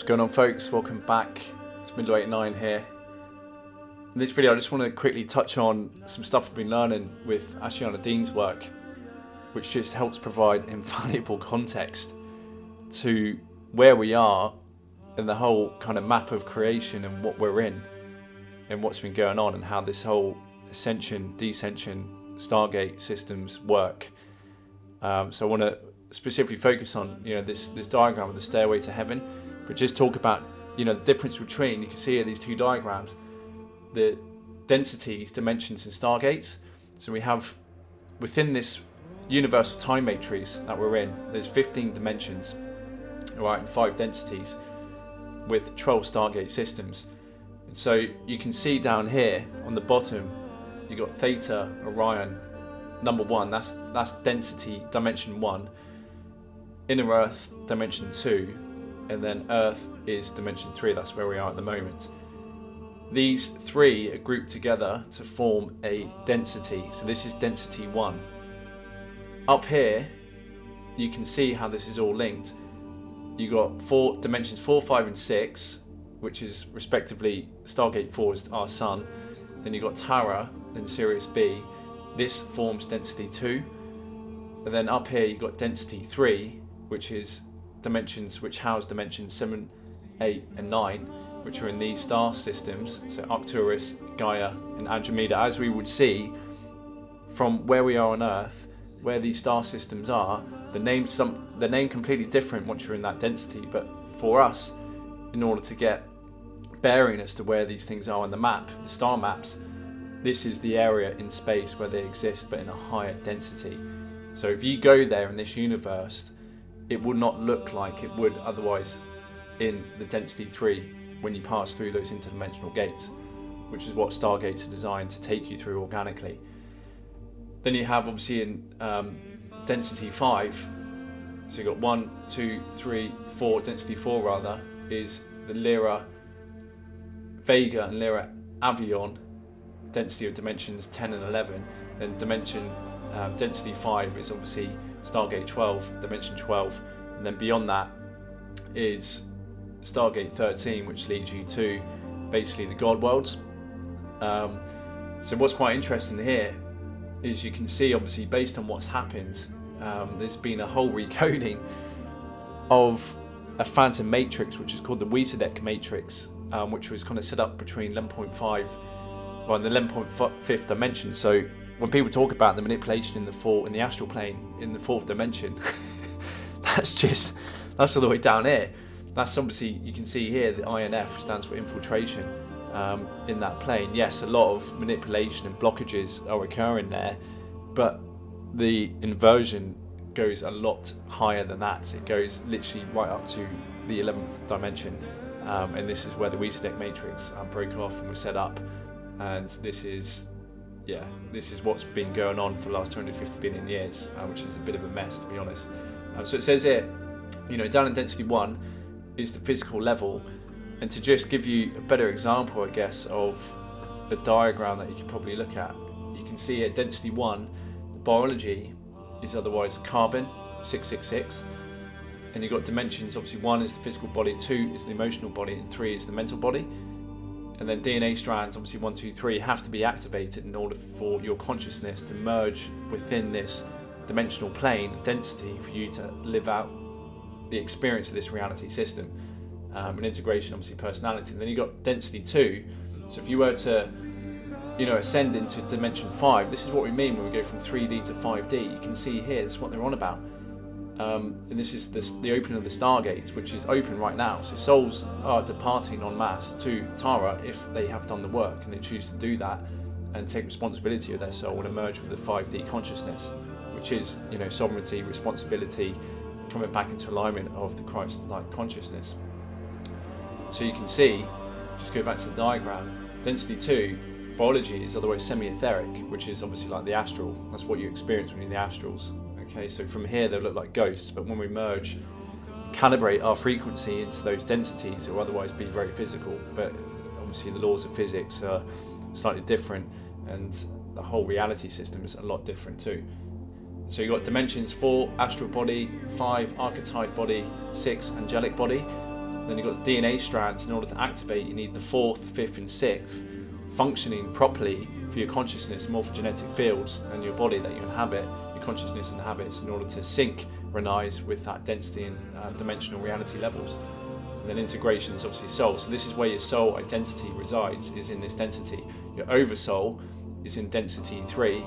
What's going on, folks? Welcome back. It's Middle89 here. In this video I just want to quickly touch on some stuff I've been learning with Ashiana Dean's work, which just helps provide invaluable context to where we are and the whole kind of map of creation and what we're in and what's been going on and how this whole Ascension, Descension, Stargate systems work. So I want to specifically focus on this diagram of the stairway to heaven, but just talk about the difference between, you can see here these two diagrams, the densities, dimensions and stargates. So we have within this universal time matrix that we're in, there's 15 dimensions, right, and 5 densities with 12 stargate systems. And so you can see down here on the bottom you got Theta, Orion, number 1, that's density dimension 1, inner Earth dimension 2, and then Earth is dimension 3. That's where we are at the moment. These 3 are grouped together to form a density. So this is density 1. Up here you can see how this is all linked. You got 4 dimensions, 4, 5 and 6, which is respectively Stargate 4 is our sun. Then you got Tara, then Sirius B. This forms density 2. And then up here you got density 3, which is dimensions which house dimensions 7, 8 and 9, which are in these star systems, so Arcturus, Gaia and Andromeda. As we would see from where we are on Earth, where these star systems are, the name completely different once you're in that density, but for us, in order to get bearing as to where these things are on the map, the star maps, this is the area in space where they exist but in a higher density. So if you go there in this universe, it would not look like it would otherwise in the density 3 when you pass through those interdimensional gates, which is what Stargates are designed to take you through organically. Then you have obviously in density 5, so you've got 1, 2, 3, 4, density 4 rather, is the Lyra Vega and Lyra Avion, density of dimensions 10 and 11. Then density 5 is obviously Stargate 12, dimension 12, and then beyond that is Stargate 13, which leads you to basically the God worlds. So what's quite interesting here is you can see, obviously, based on what's happened, there's been a whole recoding of a phantom matrix, which is called the Vincit-Vertias matrix, which was kind of set up between 11.5, well, in the 11.5th dimension. So when people talk about the manipulation in the astral plane in the 4th dimension, that's all the way down here. That's obviously, you can see here the INF stands for infiltration in that plane. Yes, a lot of manipulation and blockages are occurring there, but the inversion goes a lot higher than that. It goes literally right up to the 11th dimension, and this is where the Vincit-Vertias matrix broke off and was set up. And this is what's been going on for the last 250 billion years, which is a bit of a mess, to be honest. So it says here, down in density 1 is the physical level, and to just give you a better example, I guess, of a diagram that you can probably look at, you can see at density 1, the biology is otherwise carbon, 666, and you've got dimensions, obviously 1 is the physical body, 2 is the emotional body, and 3 is the mental body. And then DNA strands, obviously 1, 2, 3, have to be activated in order for your consciousness to merge within this dimensional plane density for you to live out the experience of this reality system. And integration, obviously personality. And then you've got density 2. So if you were to ascend into dimension 5, this is what we mean when we go from 3D to 5D. You can see here, this is what they're on about. And this is the opening of the Stargates, which is open right now. So souls are departing en masse to Tara if they have done the work and they choose to do that and take responsibility of their soul and emerge with the 5D consciousness, which is sovereignty, responsibility, coming back into alignment of the Christ-like consciousness. So you can see, just go back to the diagram, density 2, biology is otherwise semi-etheric, which is obviously like the astral. That's what you experience when you're in the astrals. Okay, so from here they look like ghosts, but when we merge, calibrate our frequency into those densities, it will otherwise be very physical. But obviously the laws of physics are slightly different, and the whole reality system is a lot different too. So you've got dimensions 4, astral body, 5, archetype body, 6, angelic body. Then you've got DNA strands. In order to activate, you need the 4th, 5th, and 6th functioning properly for your consciousness, morphogenetic fields, and your body that you inhabit, your consciousness inhabits, in order to synchronize with that density and dimensional reality levels. And then integration is obviously soul. So this is where your soul identity resides, is in this density. Your oversoul is in density 3,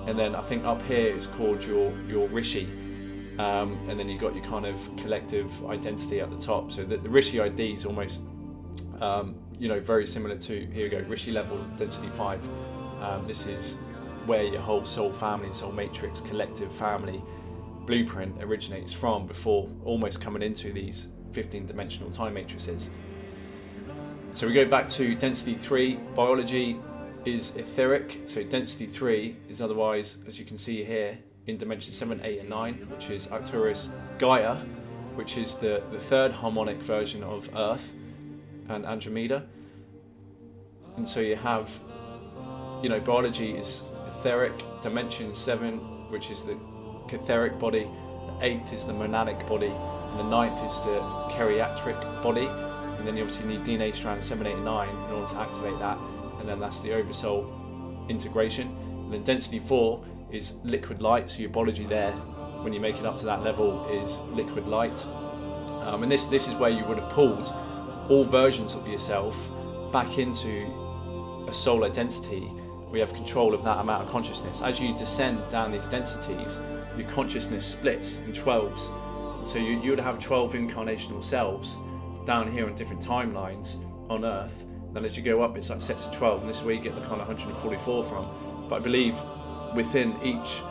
and then I think up here is called your rishi, and then you've got your kind of collective identity at the top. So the rishi ID is almost very similar to, here we go, rishi level density 5. This is where your whole soul family, soul matrix, collective family blueprint originates from, before almost coming into these 15-dimensional time matrices. So we go back to density 3. Biology is etheric. So density 3 is otherwise, as you can see here, in dimension 7, 8, and 9, which is Arcturus Gaia, which is the third harmonic version of Earth and Andromeda. And so you have, biology is etheric, dimension 7, which is the etheric body, the 8th is the monadic body, and the 9th is the keriatric body. And then you obviously need DNA strand 7, 8, and 9 in order to activate that, and then that's the oversoul integration. And then density 4 is liquid light, so your biology there, when you make it up to that level, is liquid light. And this is where you would have pulled all versions of yourself back into a soul identity. We have control of that amount of consciousness. As you descend down these densities, your consciousness splits in 12s. So you would have 12 incarnational selves down here on different timelines on Earth. Then as you go up, it's like sets of 12, and this is where you get the kind of 144 from. But I believe within each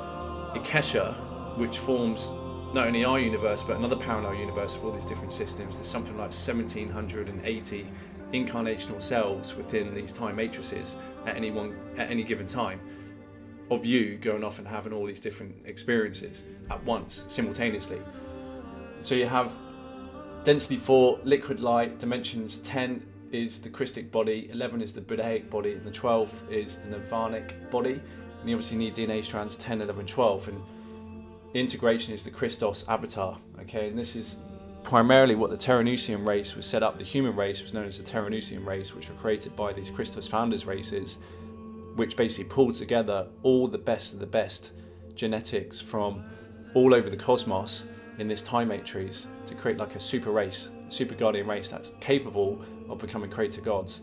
Ikesha, which forms not only our universe but another parallel universe of all these different systems, there's something like 1780 incarnational selves within these time matrices at any given time, of you going off and having all these different experiences at once, simultaneously. So you have density 4, liquid light, dimensions 10 is the Christic body, 11 is the Buddhaic body, and the 12 is the Nirvanic body. And you obviously need DNA strands 10, 11, 12, and integration is the Christos avatar. Okay, and this is primarily what the Terranusian race was set up. The human race was known as the Terranusian race, which were created by these Christos founders races, which basically pulled together all the best of the best genetics from all over the cosmos in this time matrix to create like a super race, super guardian race that's capable of becoming creator gods,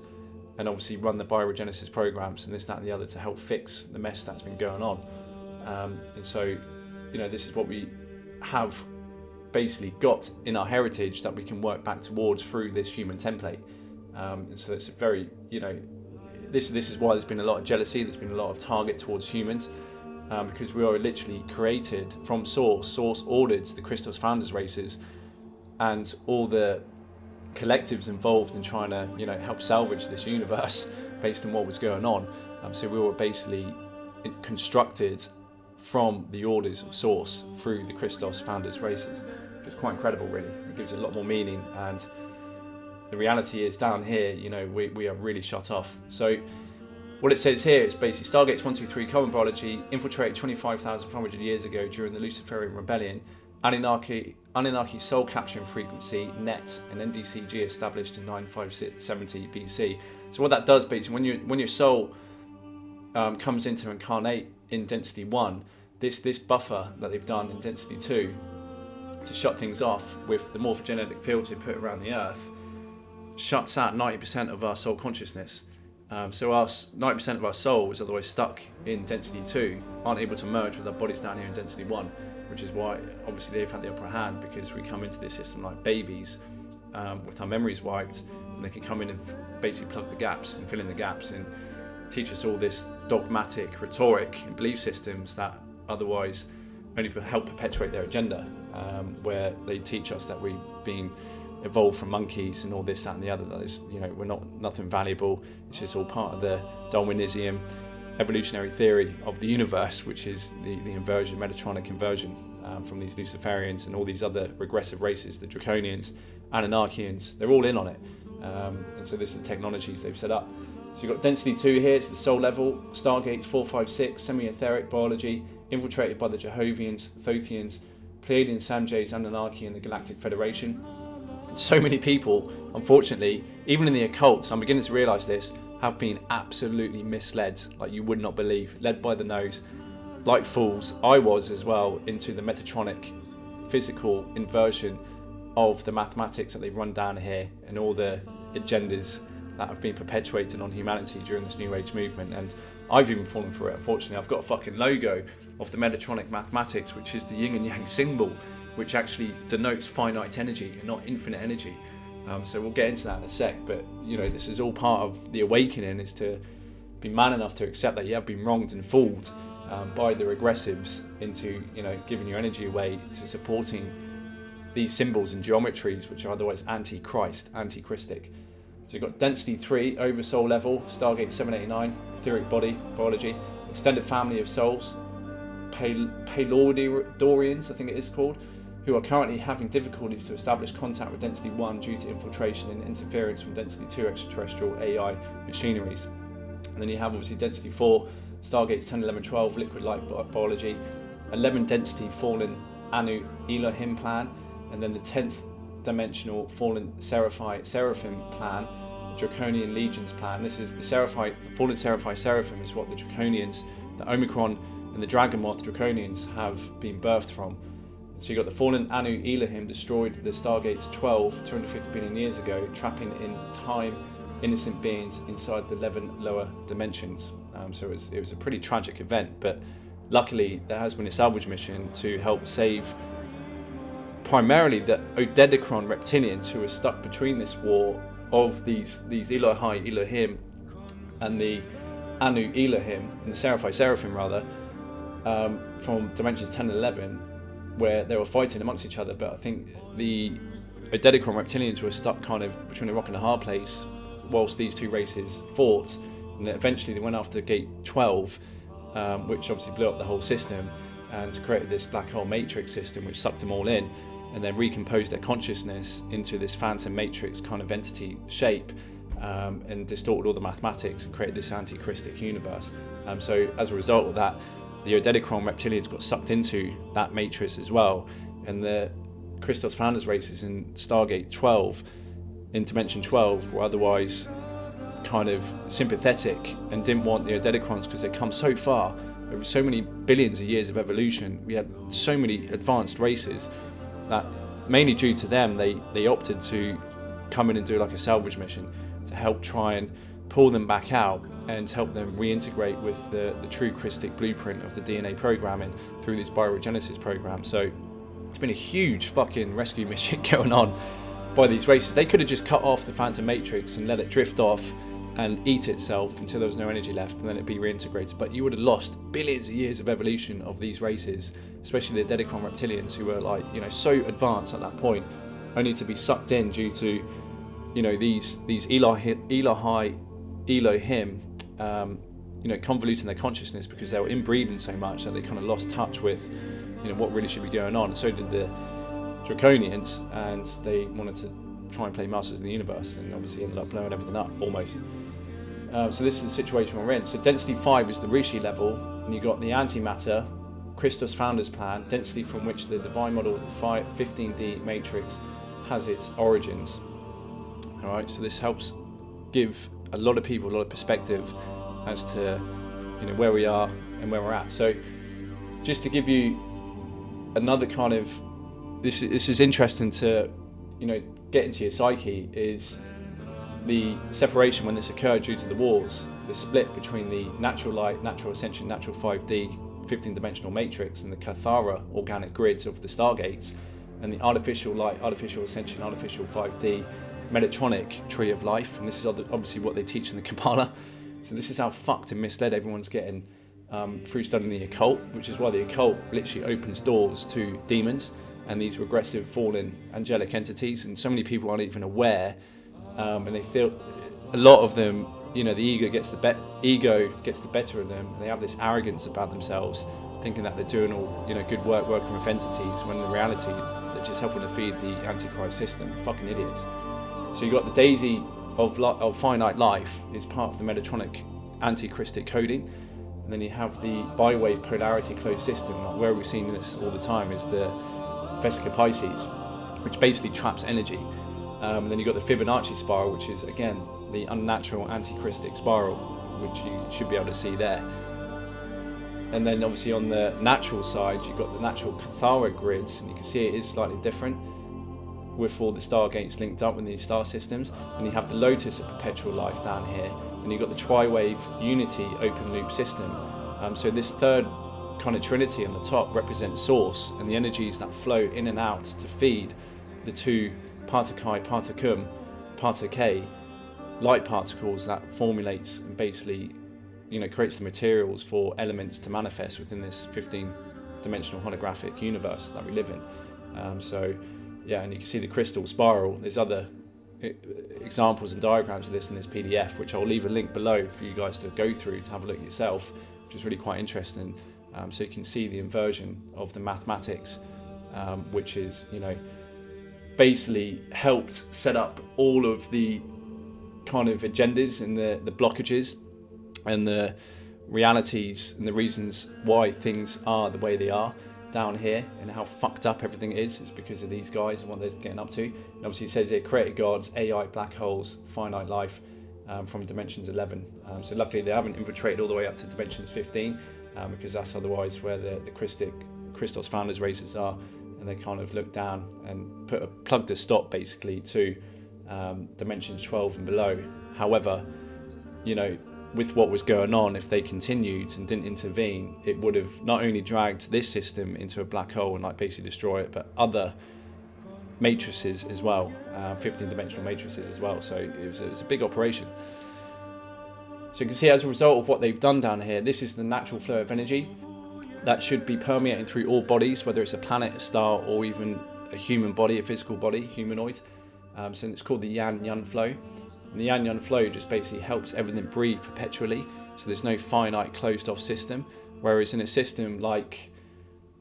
and obviously run the bioregenesis programs and this, that, and the other to help fix the mess that's been going on. And so, this is what we have basically got in our heritage that we can work back towards through this human template. And so it's a very, this is why there's been a lot of jealousy, there's been a lot of target towards humans, because we are literally created from source. Source ordered the Christos founders races and all the collectives involved in trying to, help salvage this universe based on what was going on. So we were basically constructed from the orders of source through the Christos founders races, which is quite incredible, really. It gives it a lot more meaning, and the reality is down here, we are really shut off. So what it says here is basically Stargates 1, 2, 3 common biology infiltrated 25,500 years ago during the Luciferian rebellion. Anunnaki soul capturing frequency net and NDCG established in 9570 BC. So what that does basically, when your soul comes in to incarnate in density 1, this buffer that they've done in density 2 to shut things off with the morphogenetic fields they put around the Earth shuts out 90% of our soul consciousness. So 90% of our soul is otherwise stuck in density 2, aren't able to merge with our bodies down here in density 1, which is why obviously they've had the upper hand, because we come into this system like babies with our memories wiped, and they can come in and basically plug the gaps and fill in the gaps and teach us all this dogmatic rhetoric and belief systems that otherwise only help perpetuate their agenda, where they teach us that we've been evolved from monkeys and all this, that, and the other. That is, we're nothing valuable. It's just all part of the Darwinism evolutionary theory of the universe, which is the inversion, Metatronic inversion from these Luciferians and all these other regressive races, the Draconians, Anunnakians. They're all in on it, and so this is the technologies they've set up. So you've got density 2 here, it's the soul level, Stargates 4, 5, 6, semi-etheric biology, infiltrated by the Jehovians, Thothians, Pleiadians, Samjays, Anunnaki, and the Galactic Federation. So many people, unfortunately, even in the occult, I'm beginning to realise this, have been absolutely misled, like you would not believe, led by the nose, like fools. I was as well, into the Metatronic physical inversion of the mathematics that they've run down here and all the agendas that have been perpetuated on humanity during this New Age movement. And I've even fallen for it, unfortunately. I've got a fucking logo of the Metatronic mathematics, which is the yin and yang symbol, which actually denotes finite energy and not infinite energy. So we'll get into that in a sec, but you know, this is all part of the awakening, is to be man enough to accept that you have been wronged and fooled by the regressives into, you know, giving your energy away to supporting these symbols and geometries which are otherwise anti-Christ, anti-Christic. So you've got density 3, oversoul level, Stargate 789, etheric body, biology, extended family of souls, Palordorians, I think it is called, who are currently having difficulties to establish contact with density 1 due to infiltration and interference from density 2 extraterrestrial AI machineries. And then you have obviously density 4, Stargates 10, 11, 12, liquid light biology, 11 density fallen Anu Elohim plan, and then the 10th dimensional fallen Seraphim plan, Draconian Legions plan. This is the fallen Seraphim is what the Draconians, the Omicron and the Dragomoth Draconians have been birthed from. So you got the fallen Anu Elohim destroyed the Stargates 12, 250 billion years ago, trapping in time innocent beings inside the 11 lower dimensions. So it was a pretty tragic event, but luckily there has been a salvage mission to help save primarily the Odedicron reptilians, who are stuck between this war of these Elohim and the Anu Elohim, and the Seraphim rather, from dimensions 10 and 11, where they were fighting amongst each other. But I think the Odedicron reptilians were stuck kind of between a rock and a hard place whilst these two races fought, and eventually they went after Gate 12, which obviously blew up the whole system and created this black hole matrix system which sucked them all in, and then recomposed their consciousness into this phantom matrix kind of entity shape, and distorted all the mathematics and created this anti-Christic universe. So as a result of that, the Odedicron reptilians got sucked into that matrix as well, and the Christos Founders races in Stargate 12, in Dimension 12, were otherwise kind of sympathetic and didn't want the Odedicrons because they'd come so far over so many billions of years of evolution. We had so many advanced races that, mainly due to them, they opted to come in and do like a salvage mission to help try and pull them back out and help them reintegrate with the true Christic blueprint of the DNA programming through this bioregenesis program. So it's been a huge fucking rescue mission going on by these races. They could have just cut off the Phantom Matrix and let it drift off and eat itself until there was no energy left, and then it'd be reintegrated. But you would have lost billions of years of evolution of these races, especially the Odedicron reptilians, who were like, you know, so advanced at that point, only to be sucked in due to, you know, these Elohim, you know, convoluting their consciousness because they were inbreeding so much that they kind of lost touch with, you know, what really should be going on. And so did the Draconians, and they wanted to try and play Masters of the Universe, and obviously ended up blowing everything up almost. So this is the situation we're in. So density 5 is the Rishi level, and you got the antimatter Christos Founders plan, density from which the divine model 15D matrix has its origins. All right, so this helps give a lot of people a lot of perspective as to, you know, where we are and where we're at. So just to give you another kind of, this is interesting to, you know, get into your psyche, is the separation when this occurred due to the wars, the split between the natural light, natural ascension, natural 5D 15-dimensional matrix and the Cathara organic grids of the Stargates, and the artificial light, artificial ascension, artificial 5D Metatronic tree of life. And this is obviously what they teach in the Kabbalah. So this is how fucked and misled everyone's getting through studying the occult, which is why the occult literally opens doors to demons and these regressive fallen angelic entities, and so many people aren't even aware, and they feel, a lot of them, you know, the ego gets the better of them, and they have this arrogance about themselves, thinking that they're doing all, you know, good work working with entities, when in reality they're just helping to feed the antichrist system. Fucking idiots. So you got the daisy of finite life is part of the Metatronic anti-Christic coding, and then you have the bi-wave polarity closed system. Like, where we're seeing this all the time is the Vesica Pisces, which basically traps energy. Then you've got the Fibonacci spiral, which is again the unnatural antichrystic spiral, which you should be able to see there. And then obviously on the natural side, you've got the natural Cathara grids, and you can see it is slightly different with all the Stargates linked up with these star systems. And you have the Lotus of perpetual life down here, and you've got the Tri-Wave Unity open loop system. So this third kind of trinity on the top represents source and the energies that flow in and out to feed the two Partakai, Partakum, Partake light particles that formulates and basically, creates the materials for elements to manifest within this 15-dimensional holographic universe that we live in. So yeah, and you can see the crystal spiral. There's other examples and diagrams of this in this PDF, which I'll leave a link below for you guys to go through to have a look yourself, which is really quite interesting. So you can see the inversion of the mathematics, which is, basically helped set up all of the kind of agendas and the blockages and the realities and the reasons why things are the way they are down here, and how fucked up everything is because of these guys and what they're getting up to. And obviously it says here, created gods, AI, black holes, finite life, from dimensions 11. So luckily they haven't infiltrated all the way up to dimensions 15, because that's otherwise where the Christos founders races are, and they kind of look down and put a plug to stop basically to dimensions 12 and below. However, with what was going on, if they continued and didn't intervene, it would have not only dragged this system into a black hole and basically destroy it, but other matrices as well, 15-dimensional matrices as well. So it was a big operation. So you can see, as a result of what they've done down here, this is the natural flow of energy that should be permeating through all bodies, whether it's a planet, a star, or even a human body, a physical body, humanoid. So it's called the Yan-Yun flow. And the Yan-Yun flow just basically helps everything breathe perpetually. So there's no finite closed off system. Whereas in a system like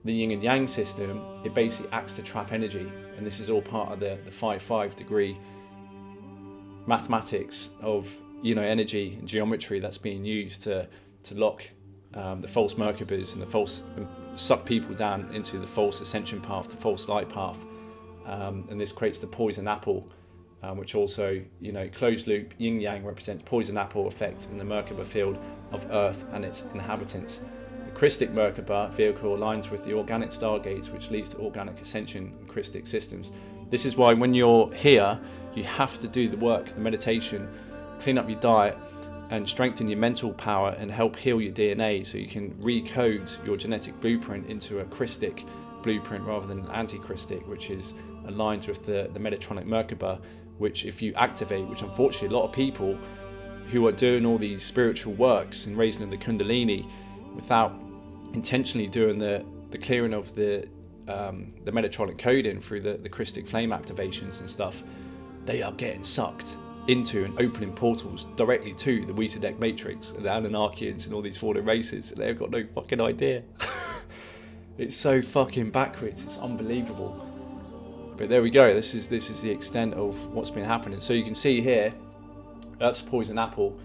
the Yin and Yang system, it basically acts to trap energy. And this is all part of the 5 degree mathematics of, energy and geometry that's being used to lock the false Merkabahs and suck people down into the false ascension path, the false light path. And this creates the poison apple, which also, closed loop yin yang represents poison apple effect in the Merkabah field of Earth and its inhabitants. The Christic Merkabah vehicle aligns with the organic Stargates, which leads to organic ascension and Christic systems. This is why when you're here, you have to do the work, the meditation, clean up your diet, and strengthen your mental power and help heal your DNA so you can recode your genetic blueprint into a Christic blueprint rather than an anti-Christic, which is aligned with the Metatronic Merkabah, which if you activate, which unfortunately a lot of people who are doing all these spiritual works and raising the Kundalini without intentionally doing the clearing of the Metatronic coding through the Christic flame activations and stuff, they are getting sucked into and opening portals directly to the Wizardek Matrix and the Anunnaki and all these fallen races. They've got no fucking idea. It's so fucking backwards, it's unbelievable. But there we go, this is the extent of what's been happening. So you can see here, Earth's poison apple,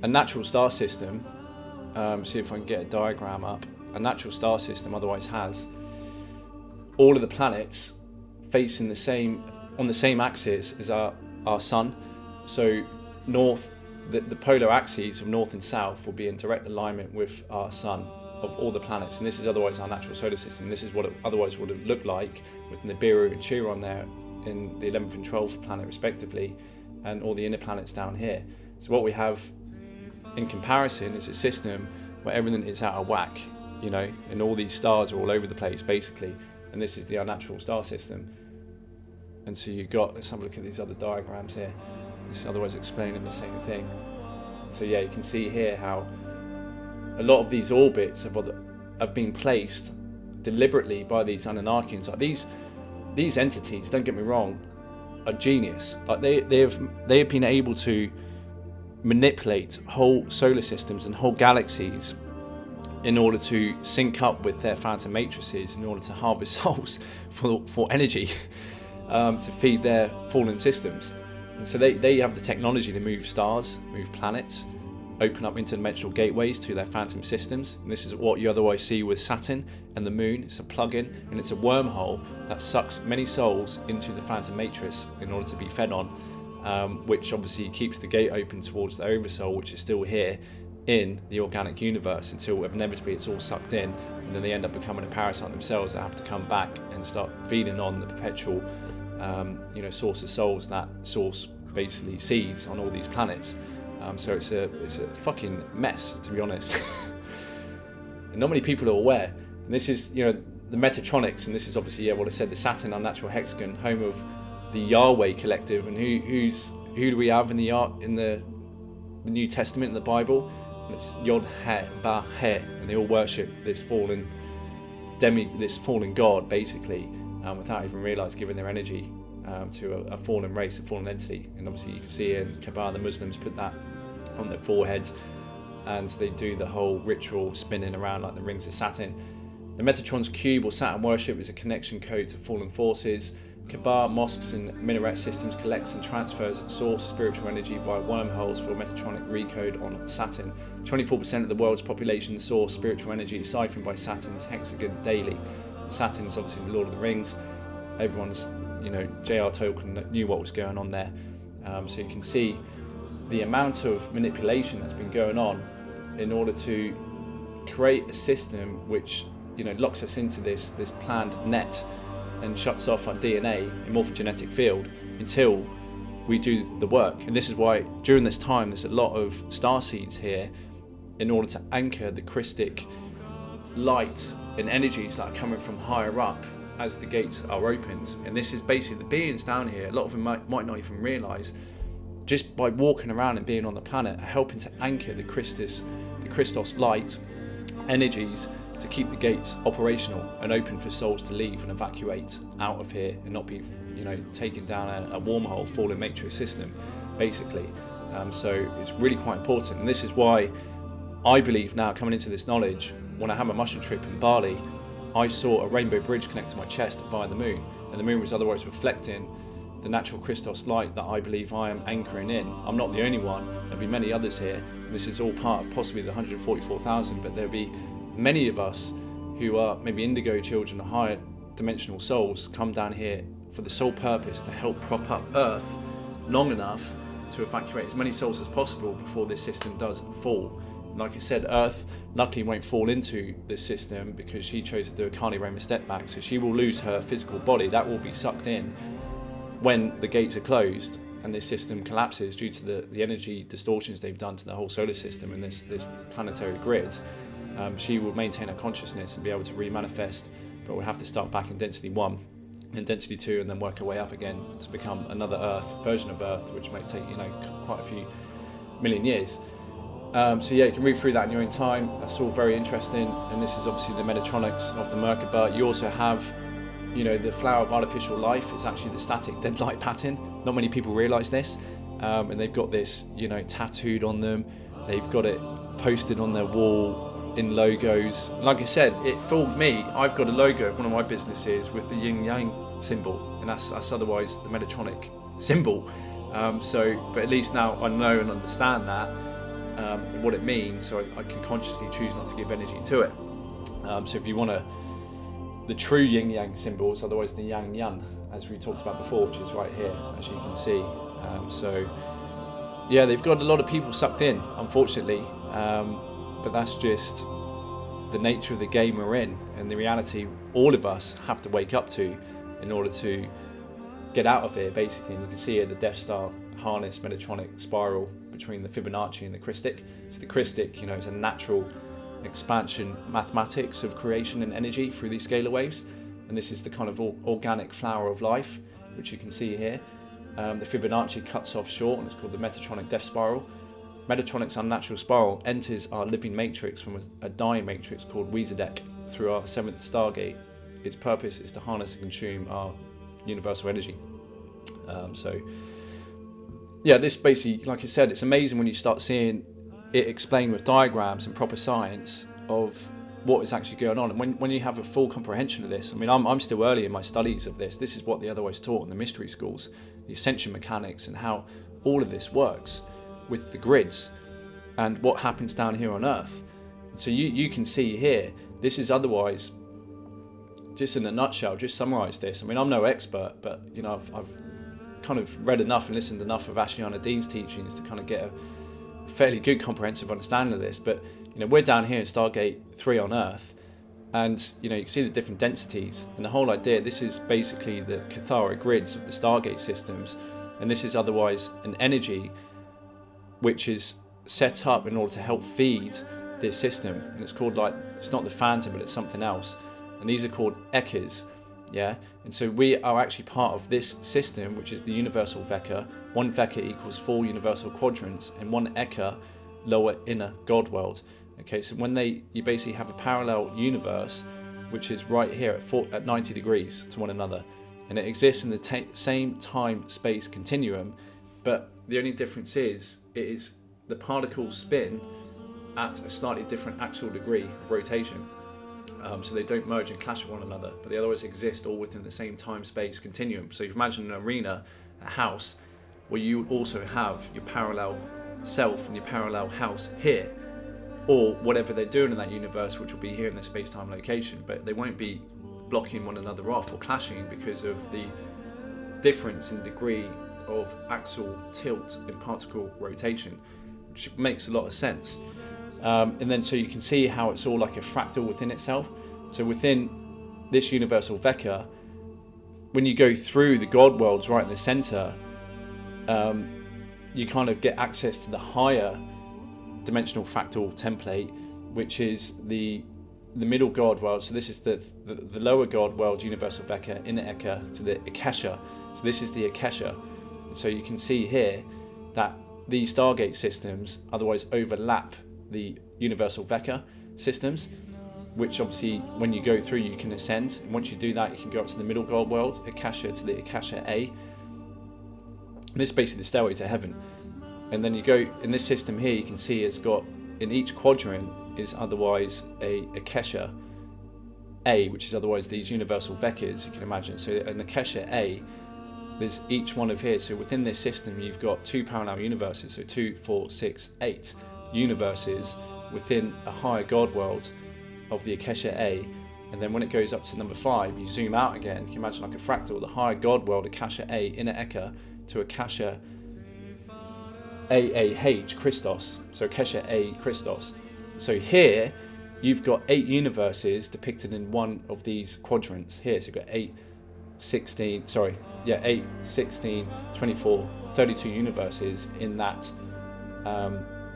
a natural star system. See if I can get a diagram up. A natural star system otherwise has all of the planets facing on the same axis as our sun. So north, the polar axes of north and south will be in direct alignment with our sun of all the planets, and this is otherwise our natural solar system. This is what it otherwise would have looked like with Nibiru and Chiron there in the 11th and 12th planet respectively, and all the inner planets down here. So what we have in comparison is a system where everything is out of whack, and all these stars are all over the place basically, and this is the unnatural star system. And so you've got, let's have a look at these other diagrams here. This is otherwise explaining the same thing. So yeah, you can see here how a lot of these orbits have been placed deliberately by these Anunnakians. Like these entities, don't get me wrong, are genius. Like they have been able to manipulate whole solar systems and whole galaxies in order to sync up with their phantom matrices, in order to harvest souls for energy, to feed their fallen systems. And so they have the technology to move stars, move planets, open up interdimensional gateways to their phantom systems. And this is what you otherwise see with Saturn and the moon. It's a plug-in and it's a wormhole that sucks many souls into the phantom matrix in order to be fed on, which obviously keeps the gate open towards the oversoul, which is still here in the organic universe, until inevitably it's all sucked in, and then they end up becoming a parasite themselves that have to come back and start feeding on the perpetual source of souls that source basically seeds on all these planets. So it's a fucking mess, to be honest. And not many people are aware. And this is, the Metatronics, and this is obviously, what I said, the Saturn unnatural hexagon, home of the Yahweh collective. And who do we have in the New Testament, in the Bible? And it's Yod He Ba He, and they all worship this fallen god, basically, without even realising, giving their energy to a fallen race, a fallen entity. And obviously you can see in Kaaba, the Muslims put that on their foreheads, and they do the whole ritual spinning around like the rings of Saturn. The Metatron's cube or Saturn worship is a connection code to fallen forces. Kaaba, mosques and minaret systems collects and transfers source spiritual energy via wormholes for Metatronic recode on Saturn. 24% of the world's population source spiritual energy siphoned by Saturn's hexagon daily. Saturn is obviously the Lord of the Rings. Everyone's, J.R. Tolkien knew what was going on there. So you can see the amount of manipulation that's been going on in order to create a system which, locks us into this planned net and shuts off our DNA and morphogenetic field until we do the work. And this is why during this time there's a lot of star seeds here in order to anchor the Christic light and energies that are coming from higher up as the gates are opened. And this is basically the beings down here, a lot of them might not even realise, just by walking around and being on the planet, are helping to anchor the Christos light energies to keep the gates operational and open for souls to leave and evacuate out of here and not be, taken down a wormhole, fallen matrix system, basically. So it's really quite important. And this is why I believe now, coming into this knowledge, when I had my mushroom trip in Bali, I saw a rainbow bridge connect to my chest via the moon, and the moon was otherwise reflecting the natural Christos light that I believe I am anchoring in. I'm not the only one, there'll be many others here. This is all part of possibly the 144,000, but there'll be many of us who are maybe indigo children or higher dimensional souls come down here for the sole purpose to help prop up Earth long enough to evacuate as many souls as possible before this system does fall. Like I said, Earth luckily won't fall into this system because she chose to do a Kali Roma step back, so she will lose her physical body. That will be sucked in when the gates are closed and this system collapses due to the energy distortions they've done to the whole solar system and this planetary grid. She will maintain her consciousness and be able to remanifest, but we'll have to start back in density 1 and density 2 and then work her way up again to become another Earth, version of Earth, which may take quite a few million years. So yeah, you can read through that in your own time. That's all very interesting. And this is obviously the Metatronics of the Merkaba. You also have, the flower of artificial life is actually the static dead light pattern. Not many people realise this. And they've got this, tattooed on them. They've got it posted on their wall in logos. Like I said, it fooled me. I've got a logo of one of my businesses with the yin yang symbol, and that's otherwise the Metatronic symbol. But at least now I know and understand that. What it means, so I can consciously choose not to give energy to it. So if you want the true yin yang symbols, otherwise the yang yan, as we talked about before, which is right here, as you can see. So yeah, they've got a lot of people sucked in, unfortunately, but that's just the nature of the game we're in, and the reality all of us have to wake up to in order to get out of here, basically. And you can see here the Death Star harness Metatronic spiral between the Fibonacci and the Christic. So the Christic, is a natural expansion mathematics of creation and energy through these scalar waves, and this is the kind of organic flower of life, which you can see here. The Fibonacci cuts off short, and it's called the Metatronic death spiral. Metatronic's unnatural spiral enters our living matrix from a dying matrix called Wezadek through our 7th Stargate. Its purpose is to harness and consume our universal energy. Yeah, this basically, like I said, it's amazing when you start seeing it explained with diagrams and proper science of what is actually going on. And when you have a full comprehension of this, I'm still early in my studies of this. This is what they otherwise taught in the mystery schools, the Ascension mechanics and how all of this works with the grids. and what happens down here on Earth. So you can see here, this is otherwise, just in a nutshell, just summarize this. I mean, I'm no expert, but you know, I've kind of read enough and listened enough of Ashiana Dean's teachings to kind of get a fairly good comprehensive understanding of this. But you know, we're down here in Stargate 3 on Earth, and you know, you can see the different densities, and the whole idea, this is basically the Cathara grids of the Stargate systems, and this is otherwise an energy which is set up in order to help feed this system, and it's called, like, it's not the Phantom, but it's something else, and these are called Ekkas. Yeah, and so we are actually part of this system, which is the universal Veka. One Veka equals 4 universal quadrants, and 1 Ekka, lower inner God world. Okay, so when you basically have a parallel universe, which is right here at 90 degrees to one another, and it exists in the same time-space continuum, but the only difference is the particles spin at a slightly different axial degree of rotation. So they don't merge and clash with one another, but they otherwise exist all within the same time-space continuum. So you imagine an arena, a house, where you also have your parallel self and your parallel house here, or whatever they're doing in that universe, which will be here in the space-time location, but they won't be blocking one another off or clashing because of the difference in degree of axial tilt and particle rotation, which makes a lot of sense. And then so you can see how it's all like a fractal within itself. So within this universal Veka, when you go through the God worlds right in the center, you kind of get access to the higher dimensional fractal template, which is the middle God world. So this is the lower God world, universal Veka, inner Ekka, to the Akasha. So this is the Akasha. So you can see here that these Stargate systems otherwise overlap the universal Veka systems, which obviously when you go through you can ascend, and once you do that you can go up to the middle God world, Akasha, to the Akasha A. This is basically the stairway to heaven. And then you go in this system here, you can see it's got, in each quadrant is otherwise a Akasha A, which is otherwise these universal Vekas, you can imagine. So an Akasha A, there's each one of here. So within this system you've got 2 parallel universes, so 2, 4, 6, 8 universes within a higher God world of the Akasha A. And then when it goes up to number 5, you zoom out again, you can imagine like a fractal, the higher God world, Akasha A, inner Ekka, to Akasha AAH, Christos. So Akasha A, Christos. So here you've got 8 universes depicted in one of these quadrants here. So you've got 8, 16, 24, 32 universes in that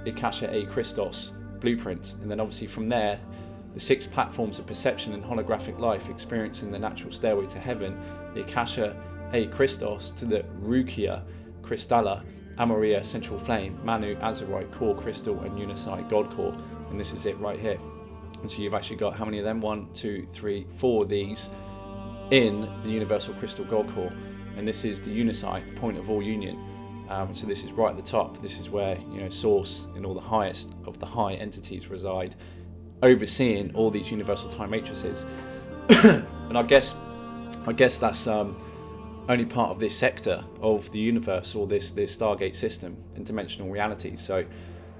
Akasha A Christos blueprint. And then obviously from there, the 6 platforms of perception and holographic life experiencing the natural stairway to heaven, the Akasha A Christos to the Rukia, Crystalla, Amoria, Central Flame, Manu, Azurite, Core, Crystal, and Unisite, God Core. And this is it right here. And so you've actually got how many of them? 1, 2, 3, 4 of these in the Universal Crystal God Core. And this is the Unisite, point of all union. So this is right at the top. This is where, you know, Source and all the highest of the high entities reside, overseeing all these universal time matrices. And I guess that's only part of this sector of the universe, or this Stargate system and dimensional reality. So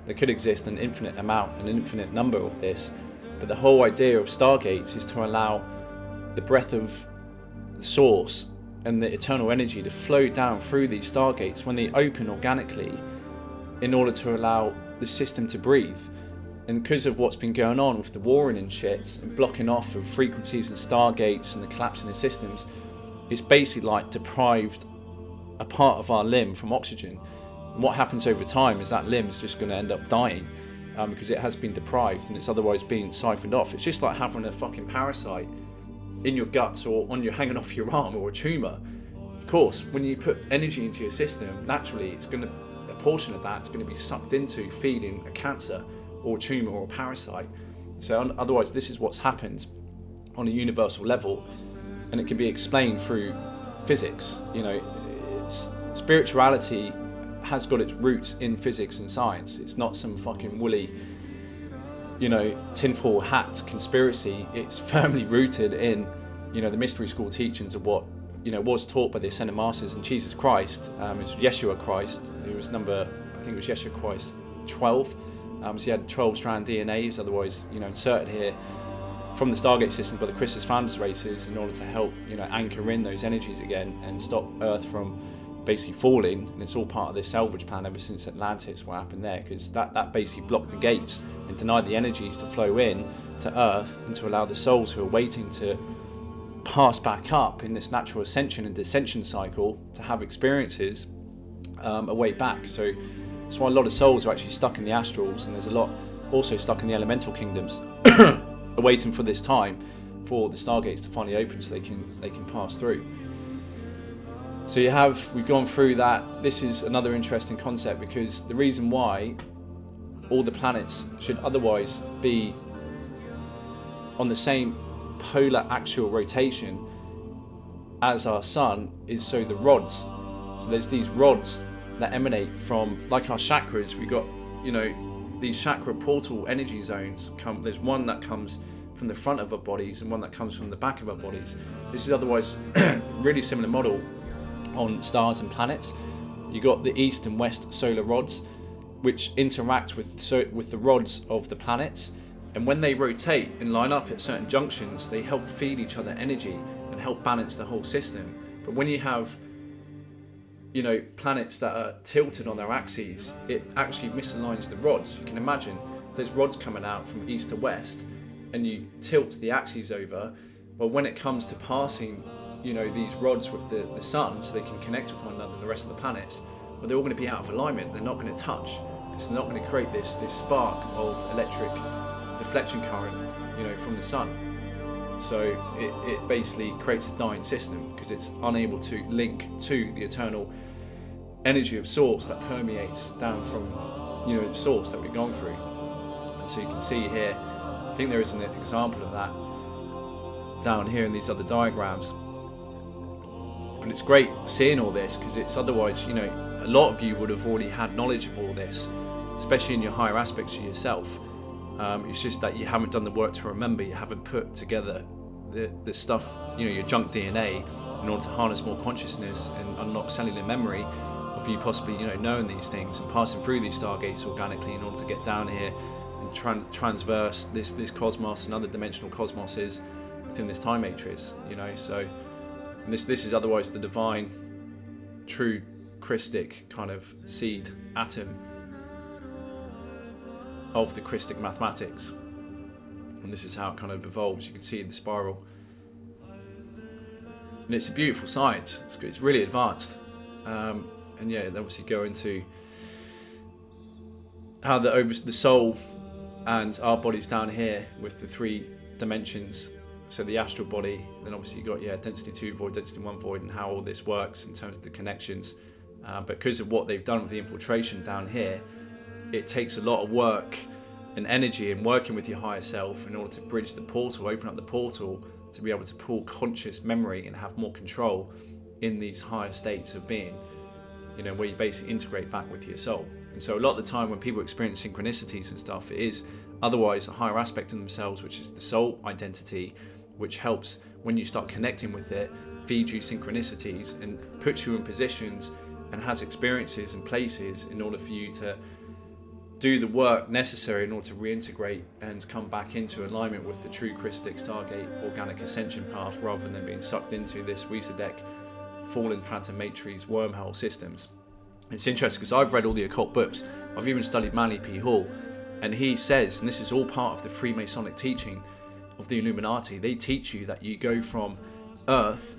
there could exist an infinite amount, an infinite number of this, but the whole idea of Stargates is to allow the breath of the Source and the eternal energy to flow down through these Stargates when they open organically, in order to allow the system to breathe. And because of what's been going on with the warring and shit, and blocking off of frequencies and Stargates and the collapsing of systems, it's basically like deprived a part of our limb from oxygen. And what happens over time is that limb is just going to end up dying, because it has been deprived and it's otherwise being siphoned off. It's just like having a fucking parasite in your guts or on your hanging off your arm, or a tumour. Of course, when you put energy into your system, naturally it's going to, a portion of that is going to be sucked into feeding a cancer or a tumour or a parasite. So otherwise this is what's happened on a universal level, and it can be explained through physics. You know, spirituality has got its roots in physics and science. It's not some fucking woolly, you know, tinfoil hat conspiracy. It's firmly rooted in, you know, the mystery school teachings of what, you know, was taught by the Ascended Masters and Jesus Christ. It was Yeshua Christ, who was number, I think it was Yeshua Christ 12, So you had 12-strand DNA, is otherwise, inserted here from the Stargate system by the Christus Founders races in order to help, anchor in those energies again and stop Earth from basically falling. And it's all part of this salvage plan ever since Atlantis, what happened there, because that basically blocked the gates and denied the energies to flow in to Earth and to allow the souls who are waiting to pass back up in this natural ascension and descension cycle to have experiences a way back. So that's why a lot of souls are actually stuck in the astrals, and there's a lot also stuck in the elemental kingdoms waiting for this time for the Stargates to finally open so they can pass through. So we've gone through that. This is another interesting concept, because the reason why all the planets should otherwise be on the same polar axial rotation as our sun is so the rods. So there's these rods that emanate from, like our chakras, we got, these chakra portal energy zones there's one that comes from the front of our bodies and one that comes from the back of our bodies. This is otherwise really similar model on stars and planets. You got the east and west solar rods, which interact with the rods of the planets, and when they rotate and line up at certain junctions, they help feed each other energy and help balance the whole system. But when you have planets that are tilted on their axes, it actually misaligns the rods. You can imagine if there's rods coming out from east to west and you tilt the axes over, well, when it comes to passing these rods with the sun so they can connect with one another and the rest of the planets, well, they're all going to be out of alignment. They're not going to touch. It's not going to create this spark of electric deflection current from the sun. So it basically creates a dying system because it's unable to link to the eternal energy of source that permeates down from the source that we've gone through. And so you can see here, I think there is an example of that down here in these other diagrams. But it's great seeing all this, because it's otherwise, a lot of you would have already had knowledge of all this, especially in your higher aspects of yourself. It's just that you haven't done the work to remember. You haven't put together the stuff, your junk DNA, in order to harness more consciousness and unlock cellular memory of you possibly, knowing these things and passing through these stargates organically in order to get down here and transverse this cosmos and other dimensional cosmoses within this time matrix. So this is otherwise the divine, true, Christic kind of seed atom of the Christic mathematics, and this is how it kind of evolves. You can see the spiral, and it's a beautiful science. It's really advanced, and yeah, they obviously go into how the soul and our bodies down here with the 3 dimensions. So the astral body, then obviously you got density 2 void, density 1 void, and how all this works in terms of the connections. But because of what they've done with the infiltration down here, it takes a lot of work and energy and working with your higher self in order to bridge the portal, open up the portal to be able to pull conscious memory and have more control in these higher states of being, where you basically integrate back with your soul. And so a lot of the time when people experience synchronicities and stuff, it is otherwise a higher aspect of themselves, which is the soul identity, which helps when you start connecting with it, feed you synchronicities and puts you in positions and has experiences and places in order for you to do the work necessary in order to reintegrate and come back into alignment with the true Christic Stargate organic ascension path, rather than being sucked into this Wiesadek fallen phantom matrix wormhole systems. It's interesting because I've read all the occult books. I've even studied Manly P. Hall, and he says, and this is all part of the Freemasonic teaching of the Illuminati, they teach you that you go from Earth,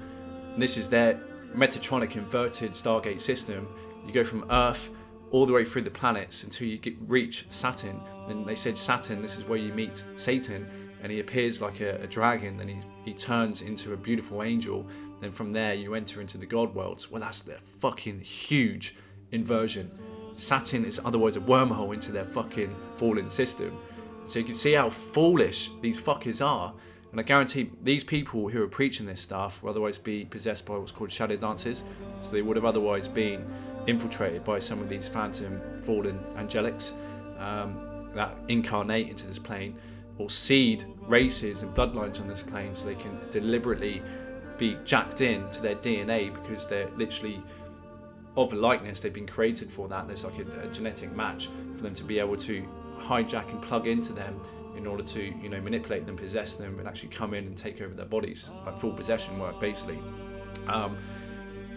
and this is their Metatronic inverted Stargate system, you go from Earth all the way through the planets until you reach Saturn. Then they said Saturn, this is where you meet Satan, and he appears like a dragon, then he turns into a beautiful angel. Then from there you enter into the God worlds. Well, that's their fucking huge inversion. Saturn is otherwise a wormhole into their fucking fallen system. So you can see how foolish these fuckers are. And I guarantee these people who are preaching this stuff will otherwise be possessed by what's called shadow dancers. So they would have otherwise been infiltrated by some of these phantom fallen angelics that incarnate into this plane, or seed races and bloodlines on this plane so they can deliberately be jacked in to their DNA, because they're literally of a likeness. They've been created for that. There's like a genetic match for them to be able to hijack and plug into them in order to, you know, manipulate them, possess them, and actually come in and take over their bodies, like full possession work basically,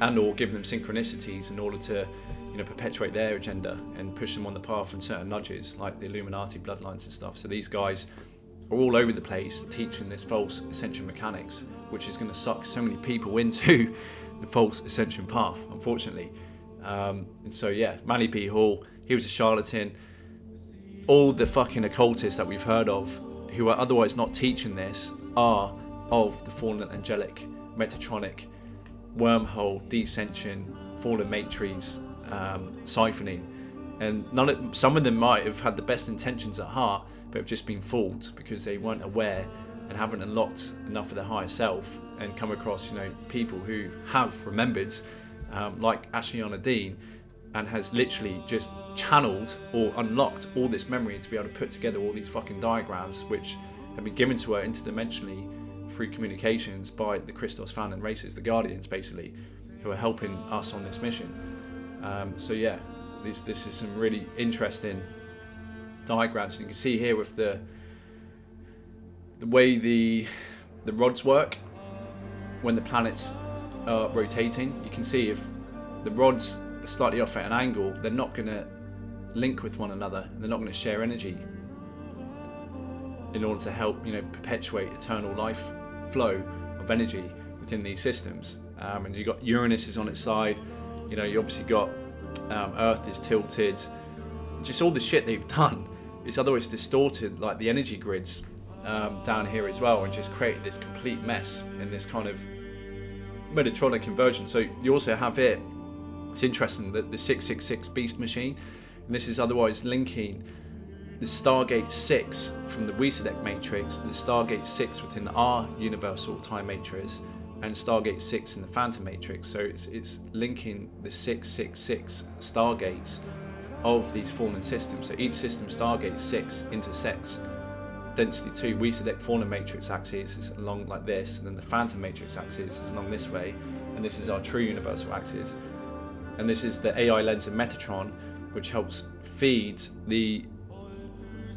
and or give them synchronicities in order to, you know, perpetuate their agenda and push them on the path from certain nudges like the Illuminati bloodlines and stuff. So these guys are all over the place teaching this false ascension mechanics, which is going to suck so many people into the false ascension path, unfortunately. And so yeah, Manly P. Hall, he was a charlatan. All the fucking occultists that we've heard of who are otherwise not teaching this are of the fallen angelic, Metatronic, wormhole, descension, fallen matrix, siphoning. And some of them might have had the best intentions at heart, but have just been fooled because they weren't aware and haven't unlocked enough of their higher self and come across, you know, people who have remembered, like Ashiana Dean, and has literally just channeled or unlocked all this memory to be able to put together all these fucking diagrams, which have been given to her interdimensionally through communications by the Christos founding races, the Guardians basically, who are helping us on this mission. So yeah, this is some really interesting diagrams. You can see here with the way the rods work when the planets are rotating. You can see if the rods are slightly off at an angle, they're not going to link with one another. They're not going to share energy in order to help, you know, perpetuate eternal life flow of energy within these systems. And you got Uranus is on its side. You know, you obviously got Earth is tilted. Just all the shit they've done is otherwise distorted, like the energy grids down here as well, and just created this complete mess in this kind of Metatronic inversion. So you also have here, it's interesting that the 666 beast machine, and this is otherwise linking the Stargate 6 from the Visit matrix, the Stargate 6 within our universal time matrix, and Stargate 6 in the Phantom matrix. So it's linking the 666 Stargates of these fallen systems. So each system Stargate 6 intersects density 2 Visit fallen matrix axis is along like this, and then the Phantom matrix axis is along this way, and this is our true universal axis. And this is the AI lens of Metatron, which helps feed the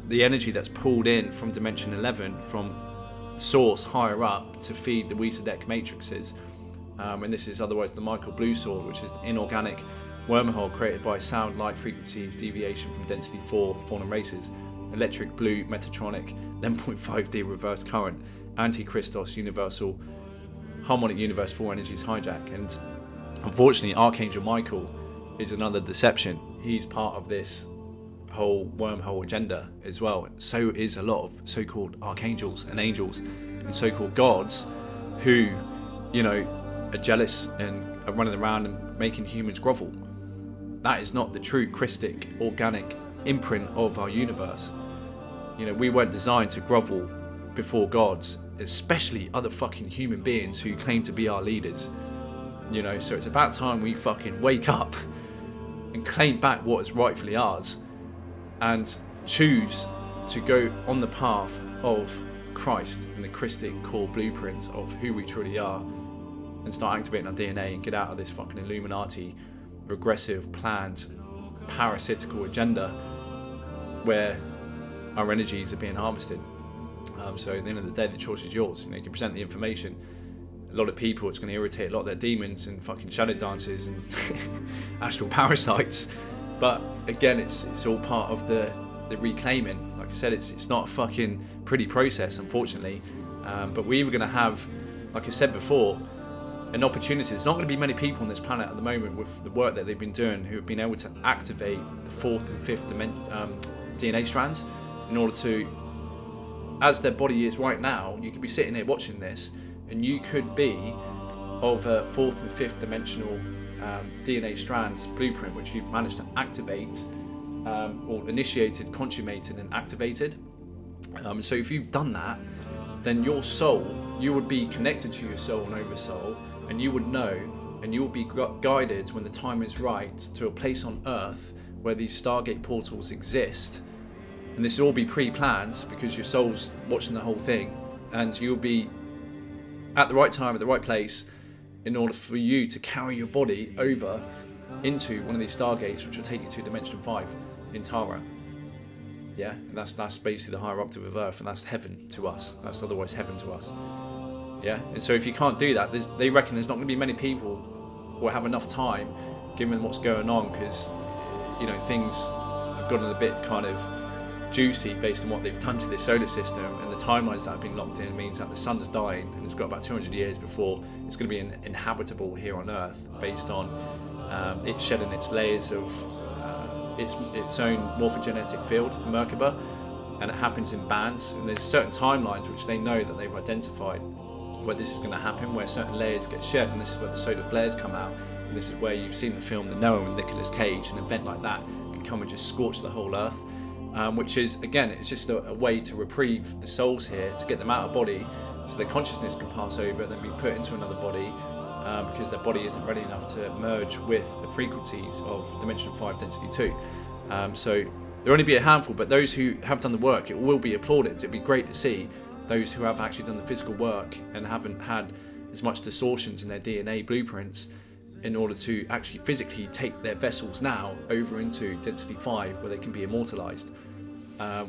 energy that's pulled in from dimension 11 from source higher up to feed the Visit matrices. And this is otherwise the Michael Blue Sword, which is the inorganic wormhole created by sound, light frequencies, deviation from density 4 fallen races, electric blue Metatronic 11.5D reverse current, anti-Christos universal harmonic universe 4 energies hijack. And unfortunately, Archangel Michael is another deception. He's part of this whole wormhole agenda as well. So is a lot of so-called archangels and angels and so-called gods who, you know, are jealous and are running around and making humans grovel. That is not the true Christic, organic imprint of our universe. You know, we weren't designed to grovel before gods, especially other fucking human beings who claim to be our leaders. You know, so it's about time we fucking wake up and claim back what is rightfully ours and choose to go on the path of Christ and the Christic core blueprints of who we truly are, and start activating our DNA and get out of this fucking Illuminati regressive, planned, parasitical agenda where our energies are being harvested. So at the end of the day, the choice is yours. You know, you can present the information. A lot of people, it's going to irritate a lot of their demons and fucking shadow dancers and astral parasites. But again, it's all part of the reclaiming. Like I said, it's not a fucking pretty process, unfortunately. But we're either going to have, like I said before, an opportunity. There's not going to be many people on this planet at the moment with the work that they've been doing who have been able to activate the 4th and 5th DNA strands in order to, as their body is right now, you could be sitting here watching this and you could be of a 4th and 5th dimensional DNA strands blueprint, which you've managed to activate or initiated, consummated and activated. So if you've done that, then your soul, you would be connected to your soul and oversoul, and you would know, and you will be guided when the time is right to a place on Earth where these Stargate portals exist. And this will all be pre-planned because your soul's watching the whole thing, and you'll be at the right time, at the right place, in order for you to carry your body over into one of these Stargates, which will take you to Dimension 5 in Tara. Yeah, and that's basically the higher octave of Earth, and that's heaven to us. That's otherwise heaven to us. Yeah, and so if you can't do that, they reckon there's not going to be many people who have enough time, given what's going on, because things have gotten a bit kind of juicy based on what they've done to this solar system, and the timelines that have been locked in means that the sun's dying, and it's got about 200 years before it's going to be inhabitable here on Earth, based on it shedding its layers of its own morphogenetic field, Merkaba, and it happens in bands, and there's certain timelines which they know that they've identified where this is going to happen, where certain layers get shed, and this is where the solar flares come out, and this is where you've seen the film The Known with Nicolas Cage. An event like that can come and just scorch the whole Earth, which is, again, it's just a way to reprieve the souls here, to get them out of body so their consciousness can pass over and then be put into another body, because their body isn't ready enough to merge with the frequencies of dimension 5 density 2. So there'll only be a handful, but those who have done the work, it will be applauded. It'd be great to see those who have actually done the physical work and haven't had as much distortions in their DNA blueprints in order to actually physically take their vessels now over into density 5 where they can be immortalized,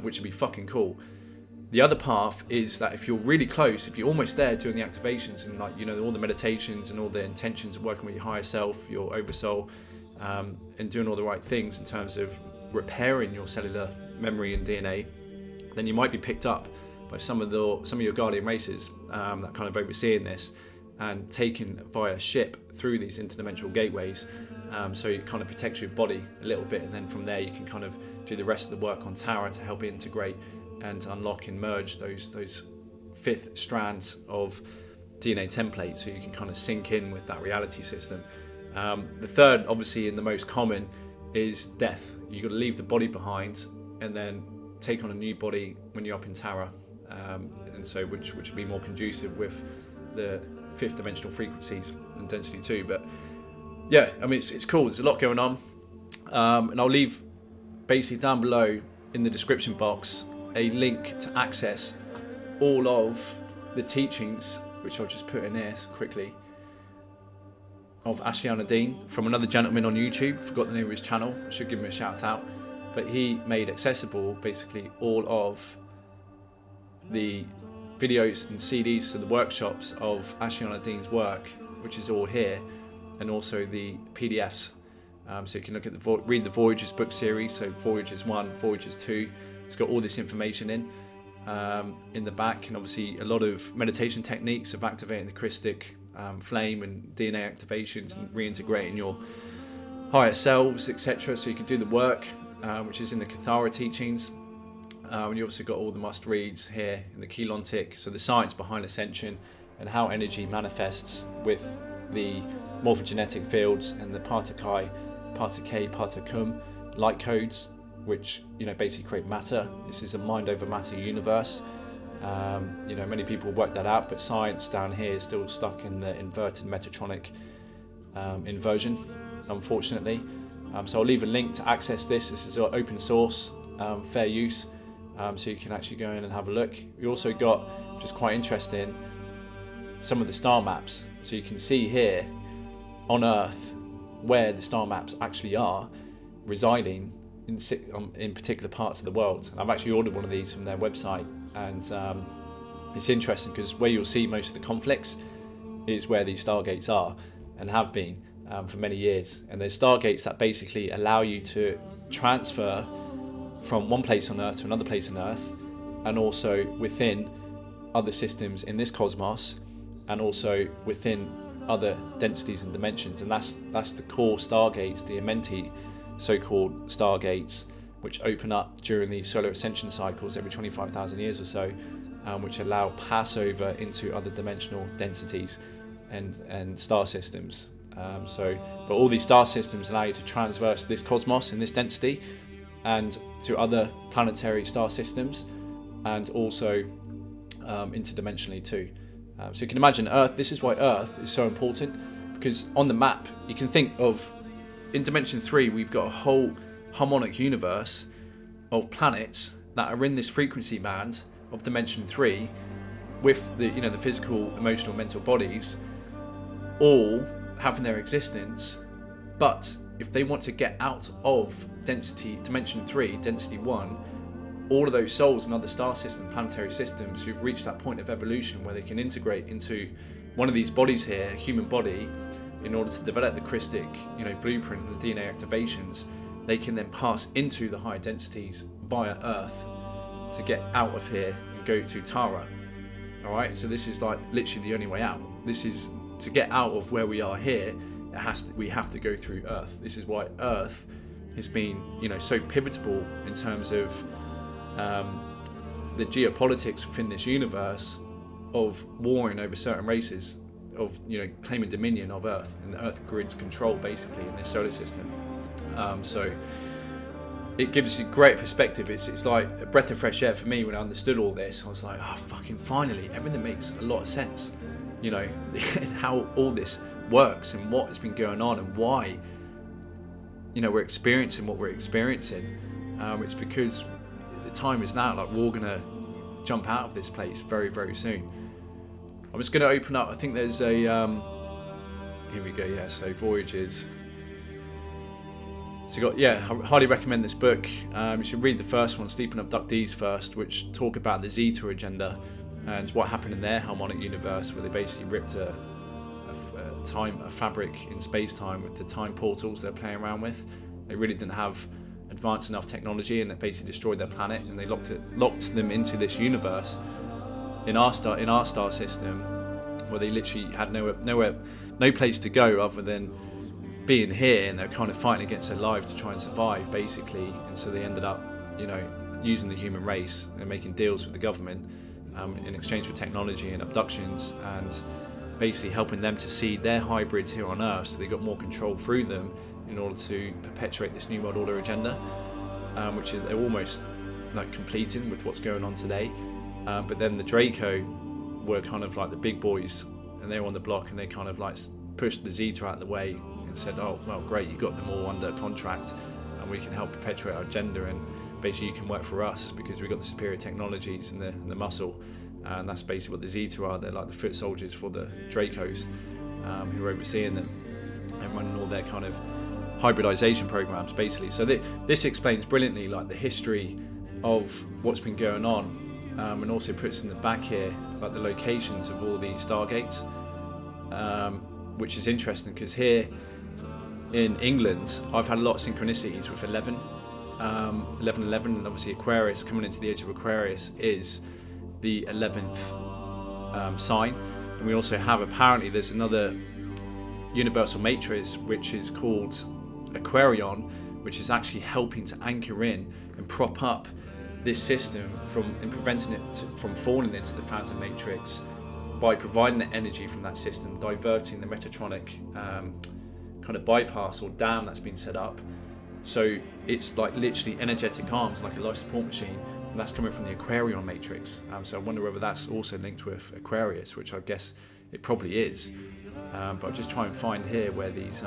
which would be fucking cool. The other path is that if you're really close, if you're almost there doing the activations and all the meditations and all the intentions of working with your higher self, your oversoul, and doing all the right things in terms of repairing your cellular memory and DNA, then you might be picked up by some of your guardian races that kind of overseeing this, and taken via ship through these interdimensional gateways, so it kind of protects your body a little bit, and then from there you can kind of do the rest of the work on Tara to help integrate and unlock and merge those fifth strands of DNA template, so you can kind of sink in with that reality system. The third, obviously, and the most common, is death. You've got to leave the body behind and then take on a new body when you're up in Tara, and so which would be more conducive with the fifth dimensional frequencies and density 2. But yeah, I mean, it's cool. There's a lot going on, and I'll leave basically down below in the description box a link to access all of the teachings, which I'll just put in here quickly, of Ashiana Dean, from another gentleman on YouTube. Forgot the name of his channel. I should give him a shout out. But he made accessible basically all of the videos and CDs, so the workshops of Ashiana Dean's work, which is all here, and also the PDFs. So you can look at read the Voyages book series, so Voyages 1, Voyages 2. It's got all this information in the back, and obviously a lot of meditation techniques of activating the Christic flame and DNA activations and reintegrating your higher selves, etc. So you can do the work, which is in the Kathara teachings. And you also got all the must-reads here in the Kelontic, so the science behind Ascension and how energy manifests with the morphogenetic fields and the Partakai, Partake, Partakum light codes, which basically create matter. This is a mind over matter universe. Many people work that out, but science down here is still stuck in the inverted Metatronic inversion, unfortunately. So I'll leave a link to access this. This is open source, fair use, so you can actually go in and have a look. We also got, which is quite interesting, some of the star maps. So you can see here on Earth where the star maps actually are residing in particular parts of the world. And I've actually ordered one of these from their website, and it's interesting because where you'll see most of the conflicts is where these Stargates are and have been for many years. And there's Stargates that basically allow you to transfer from one place on Earth to another place on Earth, and also within other systems in this cosmos, and also within other densities and dimensions. And that's the core Stargates, the Amenti so-called Stargates, which open up during the solar ascension cycles every 25,000 years or so, which allow passover into other dimensional densities and star systems. But all these star systems allow you to transverse this cosmos in this density and to other planetary star systems, and also interdimensionally too. So you can imagine Earth. This is why Earth is so important, because on the map you can think of, in dimension 3 we've got a whole harmonic universe of planets that are in this frequency band of dimension 3 with the the physical, emotional, mental bodies all having their existence. But if they want to get out of dimension 3, density 1, all of those souls and other star systems, planetary systems, who've reached that point of evolution where they can integrate into one of these bodies here, a human body, in order to develop the Christic, blueprint and the DNA activations, they can then pass into the higher densities via Earth to get out of here and go to Tara. All right, so this is like literally the only way out. This is to get out of where we are here. We have to go through Earth. This is why Earth has been, so pivotal in terms of the geopolitics within this universe of warring over certain races, of claiming dominion of Earth and the Earth grid's control basically in this solar system. So it gives you great perspective. It's like a breath of fresh air for me when I understood all this. I was like, fucking finally, everything makes a lot of sense, and how all this works and what has been going on and why, we're experiencing what we're experiencing. It's because the time is now. Like, we're all gonna jump out of this place very, very soon. I'm just gonna open up. I think there's a here we go. Yeah, so voyages. So I highly recommend this book. You should read the first one, Sleeping Abductees, first, which talk about the Zeta agenda and what happened in their harmonic universe, where they basically ripped a fabric in space-time with the time portals they're playing around with. They really didn't have advanced enough technology, and it basically destroyed their planet, and they locked them into this universe in our star system, where they literally had no place to go other than being here, and they're kind of fighting against their lives to try and survive basically. And so they ended up using the human race and making deals with the government in exchange for technology and abductions, and basically helping them to seed their hybrids here on Earth, so they got more control through them in order to perpetuate this New World Order agenda, which they're almost like completing with what's going on today. But then the Draco were kind of like the big boys, and they were on the block, and they kind of like pushed the Zeta out of the way and said, oh, well, great, you got them all under contract, and we can help perpetuate our agenda, and basically you can work for us because we've got the superior technologies and the muscle. And that's basically what the Zeta are. They're like the foot soldiers for the Dracos, who are overseeing them and running all their kind of hybridization programs basically. So this explains brilliantly like the history of what's been going on, and also puts in the back here like the locations of all these Stargates, which is interesting because here in England I've had a lot of synchronicities with 11, and obviously Aquarius, coming into the age of Aquarius, is the 11th sign. And we also have, apparently there's another universal matrix which is called Aquarion, which is actually helping to anchor in and prop up this system and preventing it from falling into the phantom matrix by providing the energy from that system, diverting the Metatronic kind of bypass or dam that's been set up. So it's like literally energetic arms, like a life support machine, and that's coming from the Aquarion matrix. So I wonder whether that's also linked with Aquarius, which I guess it probably is. But I'll just try and find here where these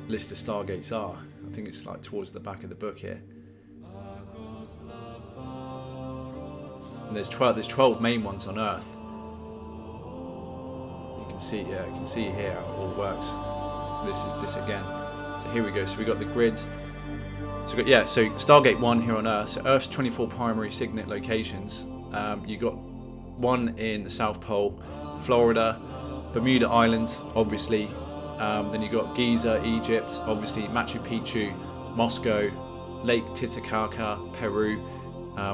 list of Stargates are. I think it's like towards the back of the book here. And there's 12 main ones on Earth. You can see here how it all works. So this is this again. So here we go. So we got the grid. So Stargate 1 here on Earth. So Earth's 24 primary signet locations. You got one in the South Pole, Florida, Bermuda Island, obviously. Then you got Giza, Egypt, obviously Machu Picchu, Moscow, Lake Titicaca, Peru,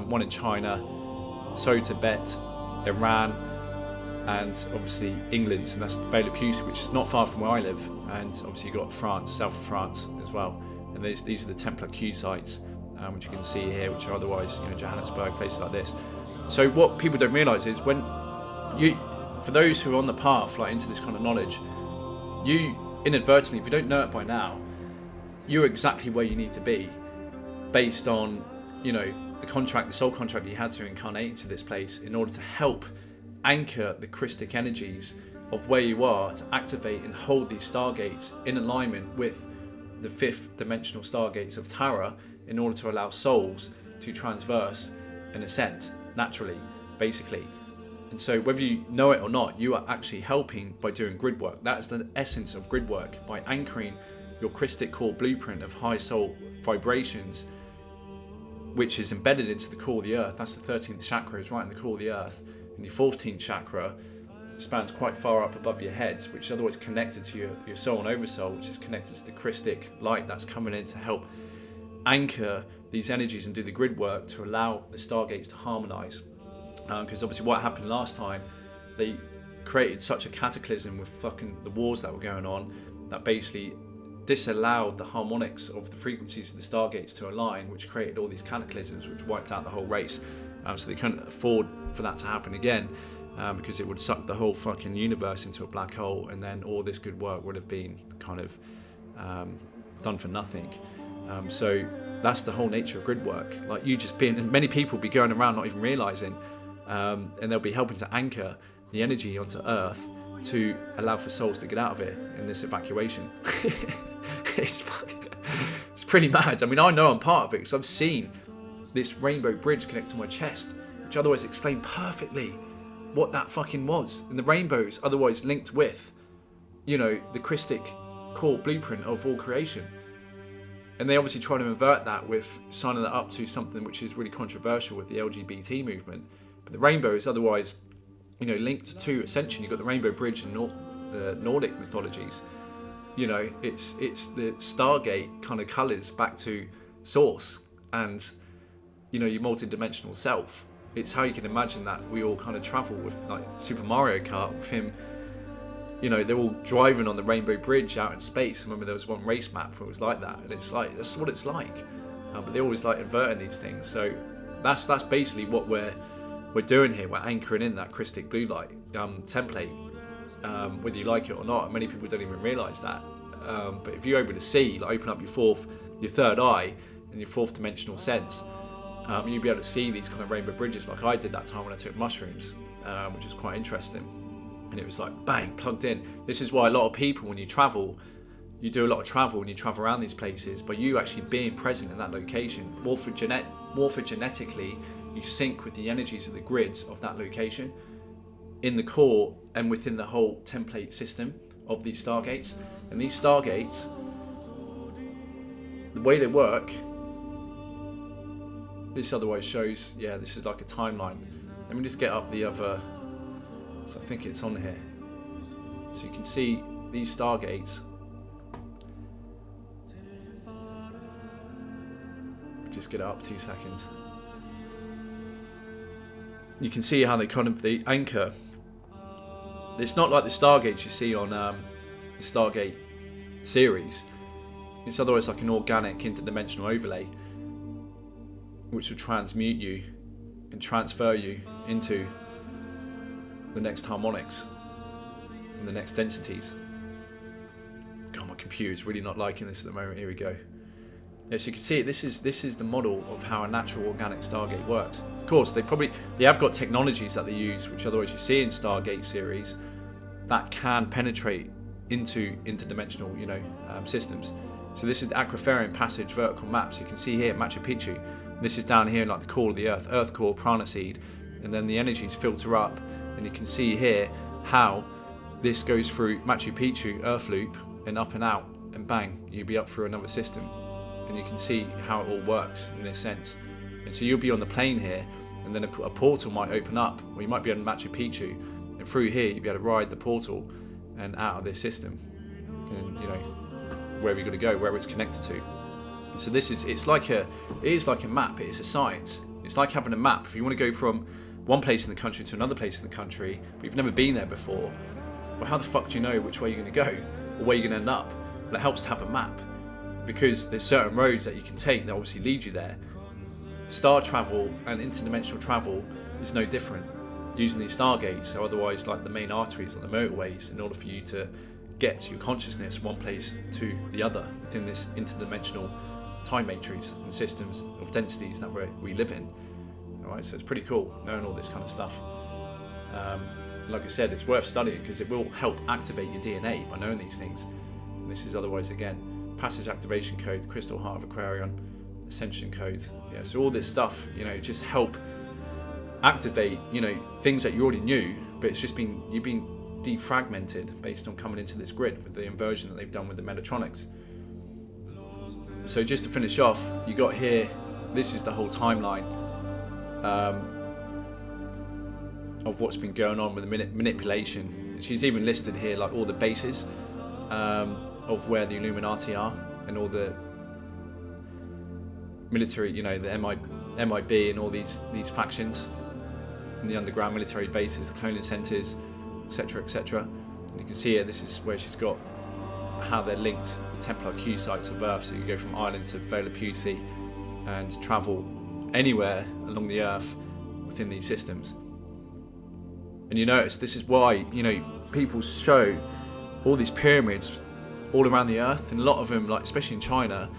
one in China, so Tibet, Iran, and obviously England, and that's Vale Pucci, which is not far from where I live. And obviously you got France, south of France as well. And these are the Templar Q sites, which you can see here, which are otherwise, Johannesburg, places like this. So what people don't realise is for those who are on the path, like into this kind of knowledge, you inadvertently, if you don't know it by now, you're exactly where you need to be, based on, the soul contract you had to incarnate into this place in order to help anchor the Christic energies of where you are, to activate and hold these Stargates in alignment with the 5th dimensional Stargates of Tara, in order to allow souls to transverse and ascend naturally, basically. And so whether you know it or not, you are actually helping by doing grid work. That is the essence of grid work, by anchoring your Christic core blueprint of high soul vibrations which is embedded into the core of the earth. That's the 13th chakra, is right in the core of the earth. And your 14th chakra spans quite far up above your head, which is otherwise connected to your soul and oversoul, which is connected to the Christic light that's coming in to help anchor these energies and do the grid work to allow the Stargates to harmonize. Because obviously what happened last time, they created such a cataclysm with fucking the wars that were going on that basically disallowed the harmonics of the frequencies of the Stargates to align, which created all these cataclysms which wiped out the whole race. So they couldn't afford for that to happen again, because it would suck the whole fucking universe into a black hole, and then all this good work would have been kind of done for nothing. So that's the whole nature of grid work. Like, you just being, and many people be going around not even realizing, and they'll be helping to anchor the energy onto Earth to allow for souls to get out of it in this evacuation. It's pretty mad. I mean, I know I'm part of it because I've seen this rainbow bridge connect to my chest, which otherwise explained perfectly what that fucking was. And the rainbow is otherwise linked with, you know, the Christic core blueprint of all creation. And they obviously try to invert that with signing that up to something which is really controversial with the LGBT movement. But the rainbow is otherwise, you know, linked to Ascension. You've got the rainbow bridge in the Nordic mythologies. You know, it's the Stargate kind of colours back to source and, you know, your multi-dimensional self. It's how you can imagine that we all kind of travel with, like Super Mario Kart, with him, you know, they're all driving on the rainbow bridge out in space. I remember there was one race map where it was like that, and it's like, that's what it's like. But they always like inverting these things. So that's basically what we're doing here. We're anchoring in that Christic blue light template, whether you like it or not. Many people don't even realise that. But if you're able to see, like, open up your third eye and your fourth dimensional sense, you'll be able to see these kind of rainbow bridges like I did that time when I took mushrooms, which was quite interesting. And it was like, bang, plugged in. This is why a lot of people, when you travel, you do a lot of travel and you travel around these places, but you actually being present in that location, morphogenetically, you sync with the energies of the grids of that location in the core and within the whole template system of these Stargates. And these Stargates, the way they work, this otherwise shows, yeah, this is like a timeline. Let me just get up the other, so I think it's on here. So you can see these Stargates. Just get it up 2 seconds. You can see how they anchor. It's not like the Stargates you see on the Stargate series. It's otherwise like an organic interdimensional overlay, which will transmute you and transfer you into the next harmonics and the next densities. God, my computer's really not liking this at the moment. Here we go. Yes, you can see it. This is the model of how a natural organic Stargate works. Of course, they have got technologies that they use, which otherwise you see in Stargate series, that can penetrate into interdimensional, you know, systems. So this is the Aquiferian Passage vertical map. So you can see here Machu Picchu. This is down here in like the core of the Earth core, prana seed, and then the energies filter up, and you can see here how this goes through Machu Picchu, Earth loop, and up and out, and bang, you'll be up through another system. And you can see how it all works in this sense. And so you'll be on the plane here, and then a portal might open up, or you might be on Machu Picchu, and through here you'll be able to ride the portal and out of this system, and, you know, wherever you're going to go, wherever it's connected to. So it is like a map. It is a science. It's like having a map. If you want to go from one place in the country to another place in the country, but you've never been there before, well, how the fuck do you know which way you're going to go or where you're going to end up? Well, it helps to have a map, because there's certain roads that you can take that obviously lead you there. Star travel and interdimensional travel is no different using these Stargates. So otherwise, like the main arteries and the motorways, in order for you to get to your consciousness one place to the other within this interdimensional time matrix and systems of densities that we live in. Alright, so it's pretty cool knowing all this kind of stuff. Like I said, it's worth studying because it will help activate your DNA by knowing these things. And this is otherwise, again, passage activation code, crystal heart of Aquarion, ascension code. Yeah, so all this stuff, you know, just help activate, you know, things that you already knew, but it's just you've been defragmented based on coming into this grid with the inversion that they've done with the Metatronics. So just to finish off, you got here this is the whole timeline of what's been going on with the manipulation. She's even listed here like all the bases of where the Illuminati are, and all the military, you know, the MIB and all these factions, and the underground military bases, the cloning centres, etc., etc. And you can see here, this is where she's got how they're linked, the Templar Q sites of Earth. So you go from Ireland to Vela Pusey and travel anywhere along the Earth within these systems. And you notice this is why, you know, people show all these pyramids all around the Earth, and a lot of them, like especially in China,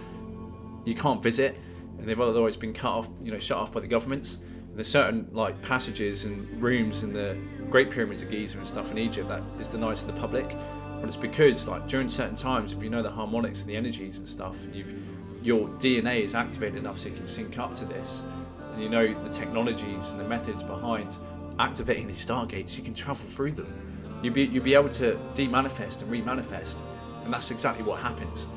you can't visit, and they've otherwise been cut off, you know, shut off by the governments. And there's certain like passages and rooms in the Great Pyramids of Giza and stuff in Egypt that is denied to the public. But it's because, like, during certain times, if you know the harmonics and the energies and stuff, your DNA is activated enough so you can sync up to this, and you know the technologies and the methods behind activating these stargates, you can travel through them. You'll be able to demanifest and remanifest, and that's exactly what happens,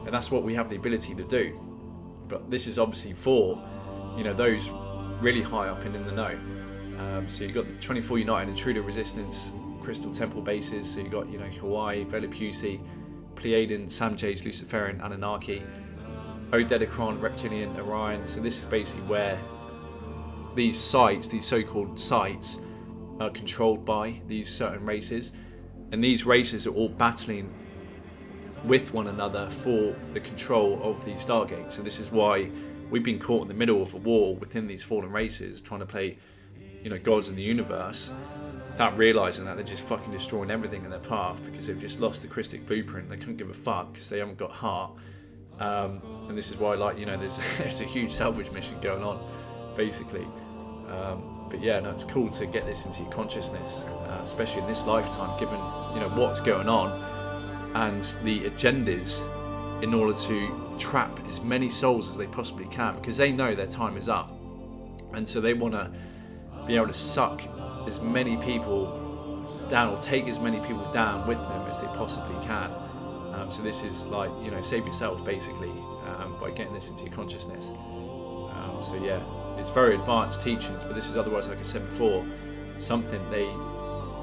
and that's what we have the ability to do. But this is obviously for, you know, those really high up and in the know. So you've got the 24 United Intruder Resistance Crystal Temple bases. So you've got, you know, Hawaii, Vela Pusey, Pleiadian, Samjades, Luciferian, Anunnaki, Odedicron, Reptilian, Orion. So this is basically where these sites, these so-called sites, are controlled by these certain races, and these races are all battling with one another for the control of these Stargates. So this is why we've been caught in the middle of a war within these fallen races, trying to play, you know, gods in the universe, without realising that they're just fucking destroying everything in their path, because they've just lost the Christic blueprint. They couldn't give a fuck because they haven't got heart. And this is why, like, you know, there's a huge salvage mission going on, basically. But yeah, no, it's cool to get this into your consciousness, especially in this lifetime, given, you know, what's going on and the agendas, in order to trap as many souls as they possibly can, because they know their time is up, and so they want to be able to suck as many people down, or take as many people down with them as they possibly can. So this is like, you know, save yourself basically, by getting this into your consciousness. So yeah, it's very advanced teachings, but this is otherwise, like I said before, something they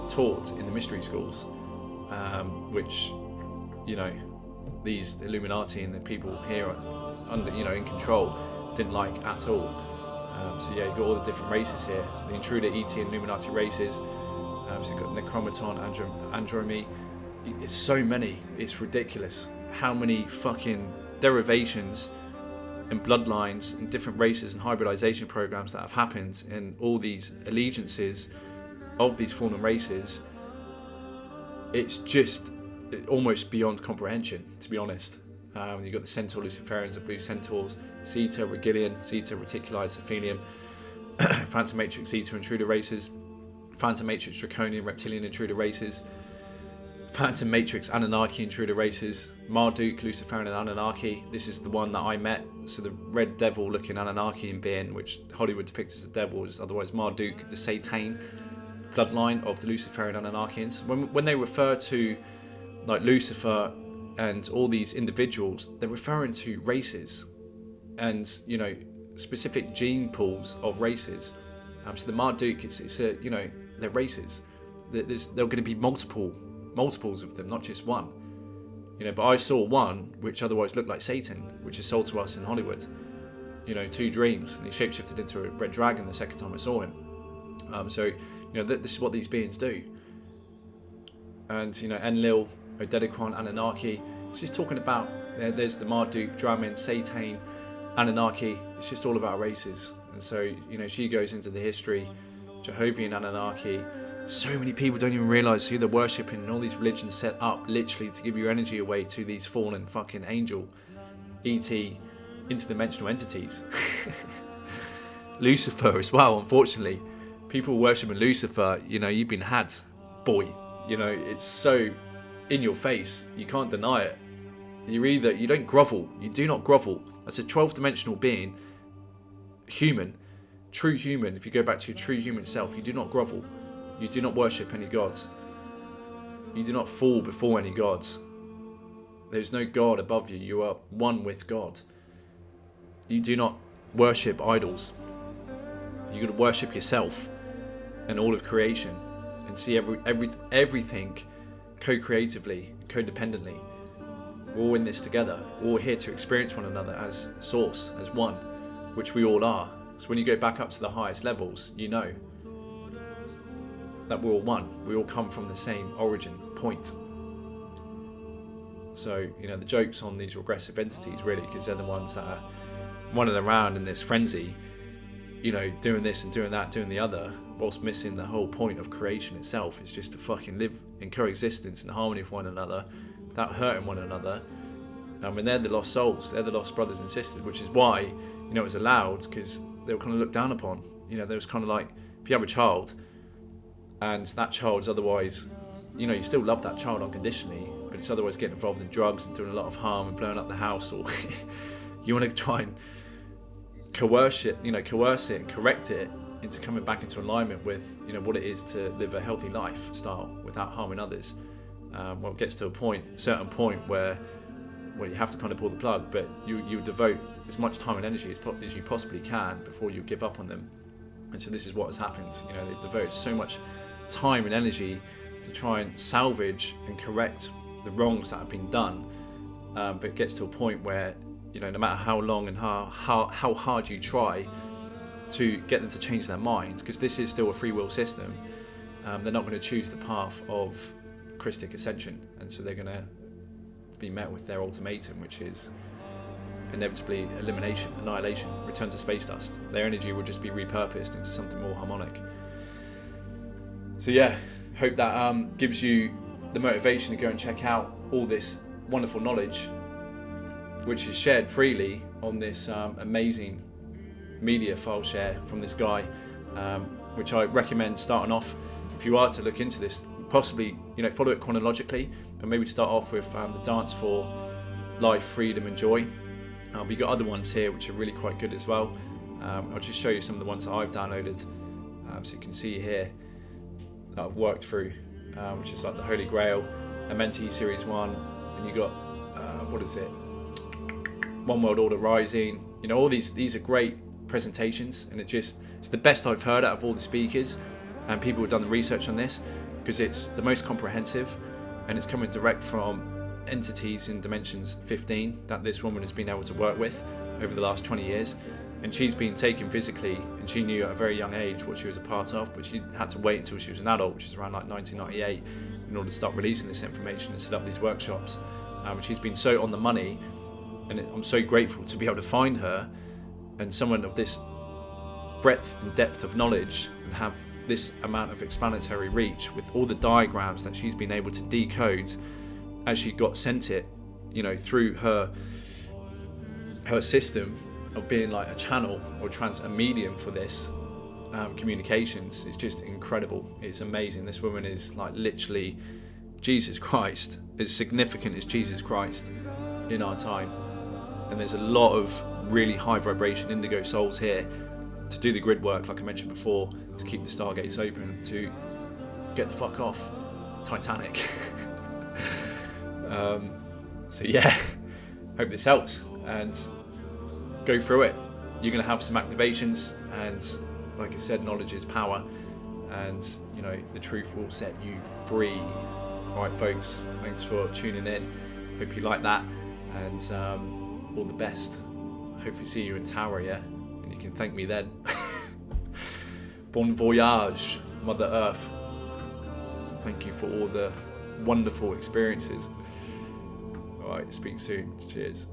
taught in the mystery schools, which, you know, these Illuminati and the people here under, you know, in control didn't like at all. So yeah, you've got all the different races here. So the Intruder, ET, and Illuminati races. So you've got Necromaton, Andromy. It's so many. It's ridiculous how many fucking derivations and bloodlines and different races and hybridization programs that have happened in all these allegiances of these fallen races. It's just almost beyond comprehension, to be honest. You've got the Centaur Luciferians, the Blue Centaurs, Zeta, Regillian, Zeta, Reticuli, Aphelium, Phantom Matrix, Zeta Intruder races, Phantom Matrix, Draconian, Reptilian Intruder races, Phantom Matrix, Anunnaki Intruder races, Marduk, Luciferian and Anunnaki. This is the one that I met. So the red devil looking Anunnakian being, which Hollywood depicts as the devil, is otherwise Marduk, the Satan bloodline of the Luciferian Anunnakians. When they refer to like Lucifer and all these individuals, they're referring to races and, you know, specific gene pools of races. So the Marduk, it's a, you know, they're races. There are going to be multiples of them, not just one. You know, but I saw one which otherwise looked like Satan, which is sold to us in Hollywood. You know, 2 dreams, and he shapeshifted into a red dragon the second time I saw him. So, you know, this is what these beings do. And, you know, Enlil, Odedicron, Anunnaki. It's just talking about, there's the Marduk, Dramin, Satan, Anunnaki. It's just all about races. And so, you know, she goes into the history, Jehovian Anunnaki. So many people don't even realise who they're worshipping, and all these religions set up literally to give your energy away to these fallen fucking angel, ET, interdimensional entities. Lucifer as well, unfortunately. People worshipping Lucifer, you know, you've been had, boy. You know, it's so in your face, you can't deny it. You don't grovel, you do not grovel. As a 12th dimensional being, human, true human, if you go back to your true human self, you do not grovel. You do not worship any gods. You do not fall before any gods. There's no God above you. You are one with God. You do not worship idols. You got to worship yourself and all of creation, and see everything co-creatively, codependently. We're all in this together. We're all here to experience one another as source, as one, which we all are. So when you go back up to the highest levels, you know that we're all one. We all come from the same origin point. So, you know, the joke's on these regressive entities, really, because they're the ones that are running around in this frenzy, you know, doing this and doing that, doing the other, whilst missing the whole point of creation itself. Is just to fucking live in coexistence and harmony with one another without hurting one another. And they're the lost souls, they're the lost brothers and sisters, which is why, you know, it was allowed, because they were kind of looked down upon. You know, there was kind of like, if you have a child and that child's otherwise, you know, you still love that child unconditionally, but it's otherwise getting involved in drugs and doing a lot of harm and blowing up the house, or you want to try and coerce it and correct it into coming back into alignment with, you know, what it is to live a healthy lifestyle without harming others. Well, it gets to a certain point where you have to kind of pull the plug, but you devote as much time and energy as you possibly can before you give up on them. And so this is what has happened. You know, they've devoted so much time and energy to try and salvage and correct the wrongs that have been done, but it gets to a point where, you know, no matter how long and how hard you try to get them to change their minds, because this is still a free will system, they're not going to choose the path of Christic ascension, and so they're going to be met with their ultimatum, which is inevitably elimination, annihilation, return to space dust. Their energy will just be repurposed into something more harmonic. So yeah, hope that gives you the motivation to go and check out all this wonderful knowledge, which is shared freely on this amazing media file share from this guy, which I recommend starting off. If you are to look into this, possibly, you know, follow it chronologically, but maybe start off with the Dance for Life, Freedom and Joy. We've got other ones here which are really quite good as well. I'll just show you some of the ones that I've downloaded, so you can see here that I've worked through, which is like the Holy Grail, Amenti Series 1, and you got, what is it, One World Order Rising. You know, all these are great presentations, and it's the best I've heard out of all the speakers and people who've done the research on this, because it's the most comprehensive, and it's coming direct from entities in dimensions 15 that this woman has been able to work with over the last 20 years. And she's been taken physically, and she knew at a very young age what she was a part of, but she had to wait until she was an adult, which is around like 1998, in order to start releasing this information and set up these workshops. She's been so on the money, and I'm so grateful to be able to find her, and someone of this breadth and depth of knowledge, and have this amount of explanatory reach with all the diagrams that she's been able to decode as she got sent it, you know, through her system of being like a channel or a medium for this communications. Is just incredible. It's amazing. This woman is like literally Jesus Christ, as significant as Jesus Christ in our time. And there's a lot of really high vibration indigo souls here to do the grid work, like I mentioned before, to keep the Stargates open, to get the fuck off Titanic. So yeah, hope this helps, and go through it. You're going to have some activations, and like I said, knowledge is power, and you know, the truth will set you free. Alright folks, thanks for tuning in. Hope you like that, and all the best. Hopefully see you in Tower, yeah? And you can thank me then. Bon voyage, Mother Earth. Thank you for all the wonderful experiences. Alright, speak soon. Cheers.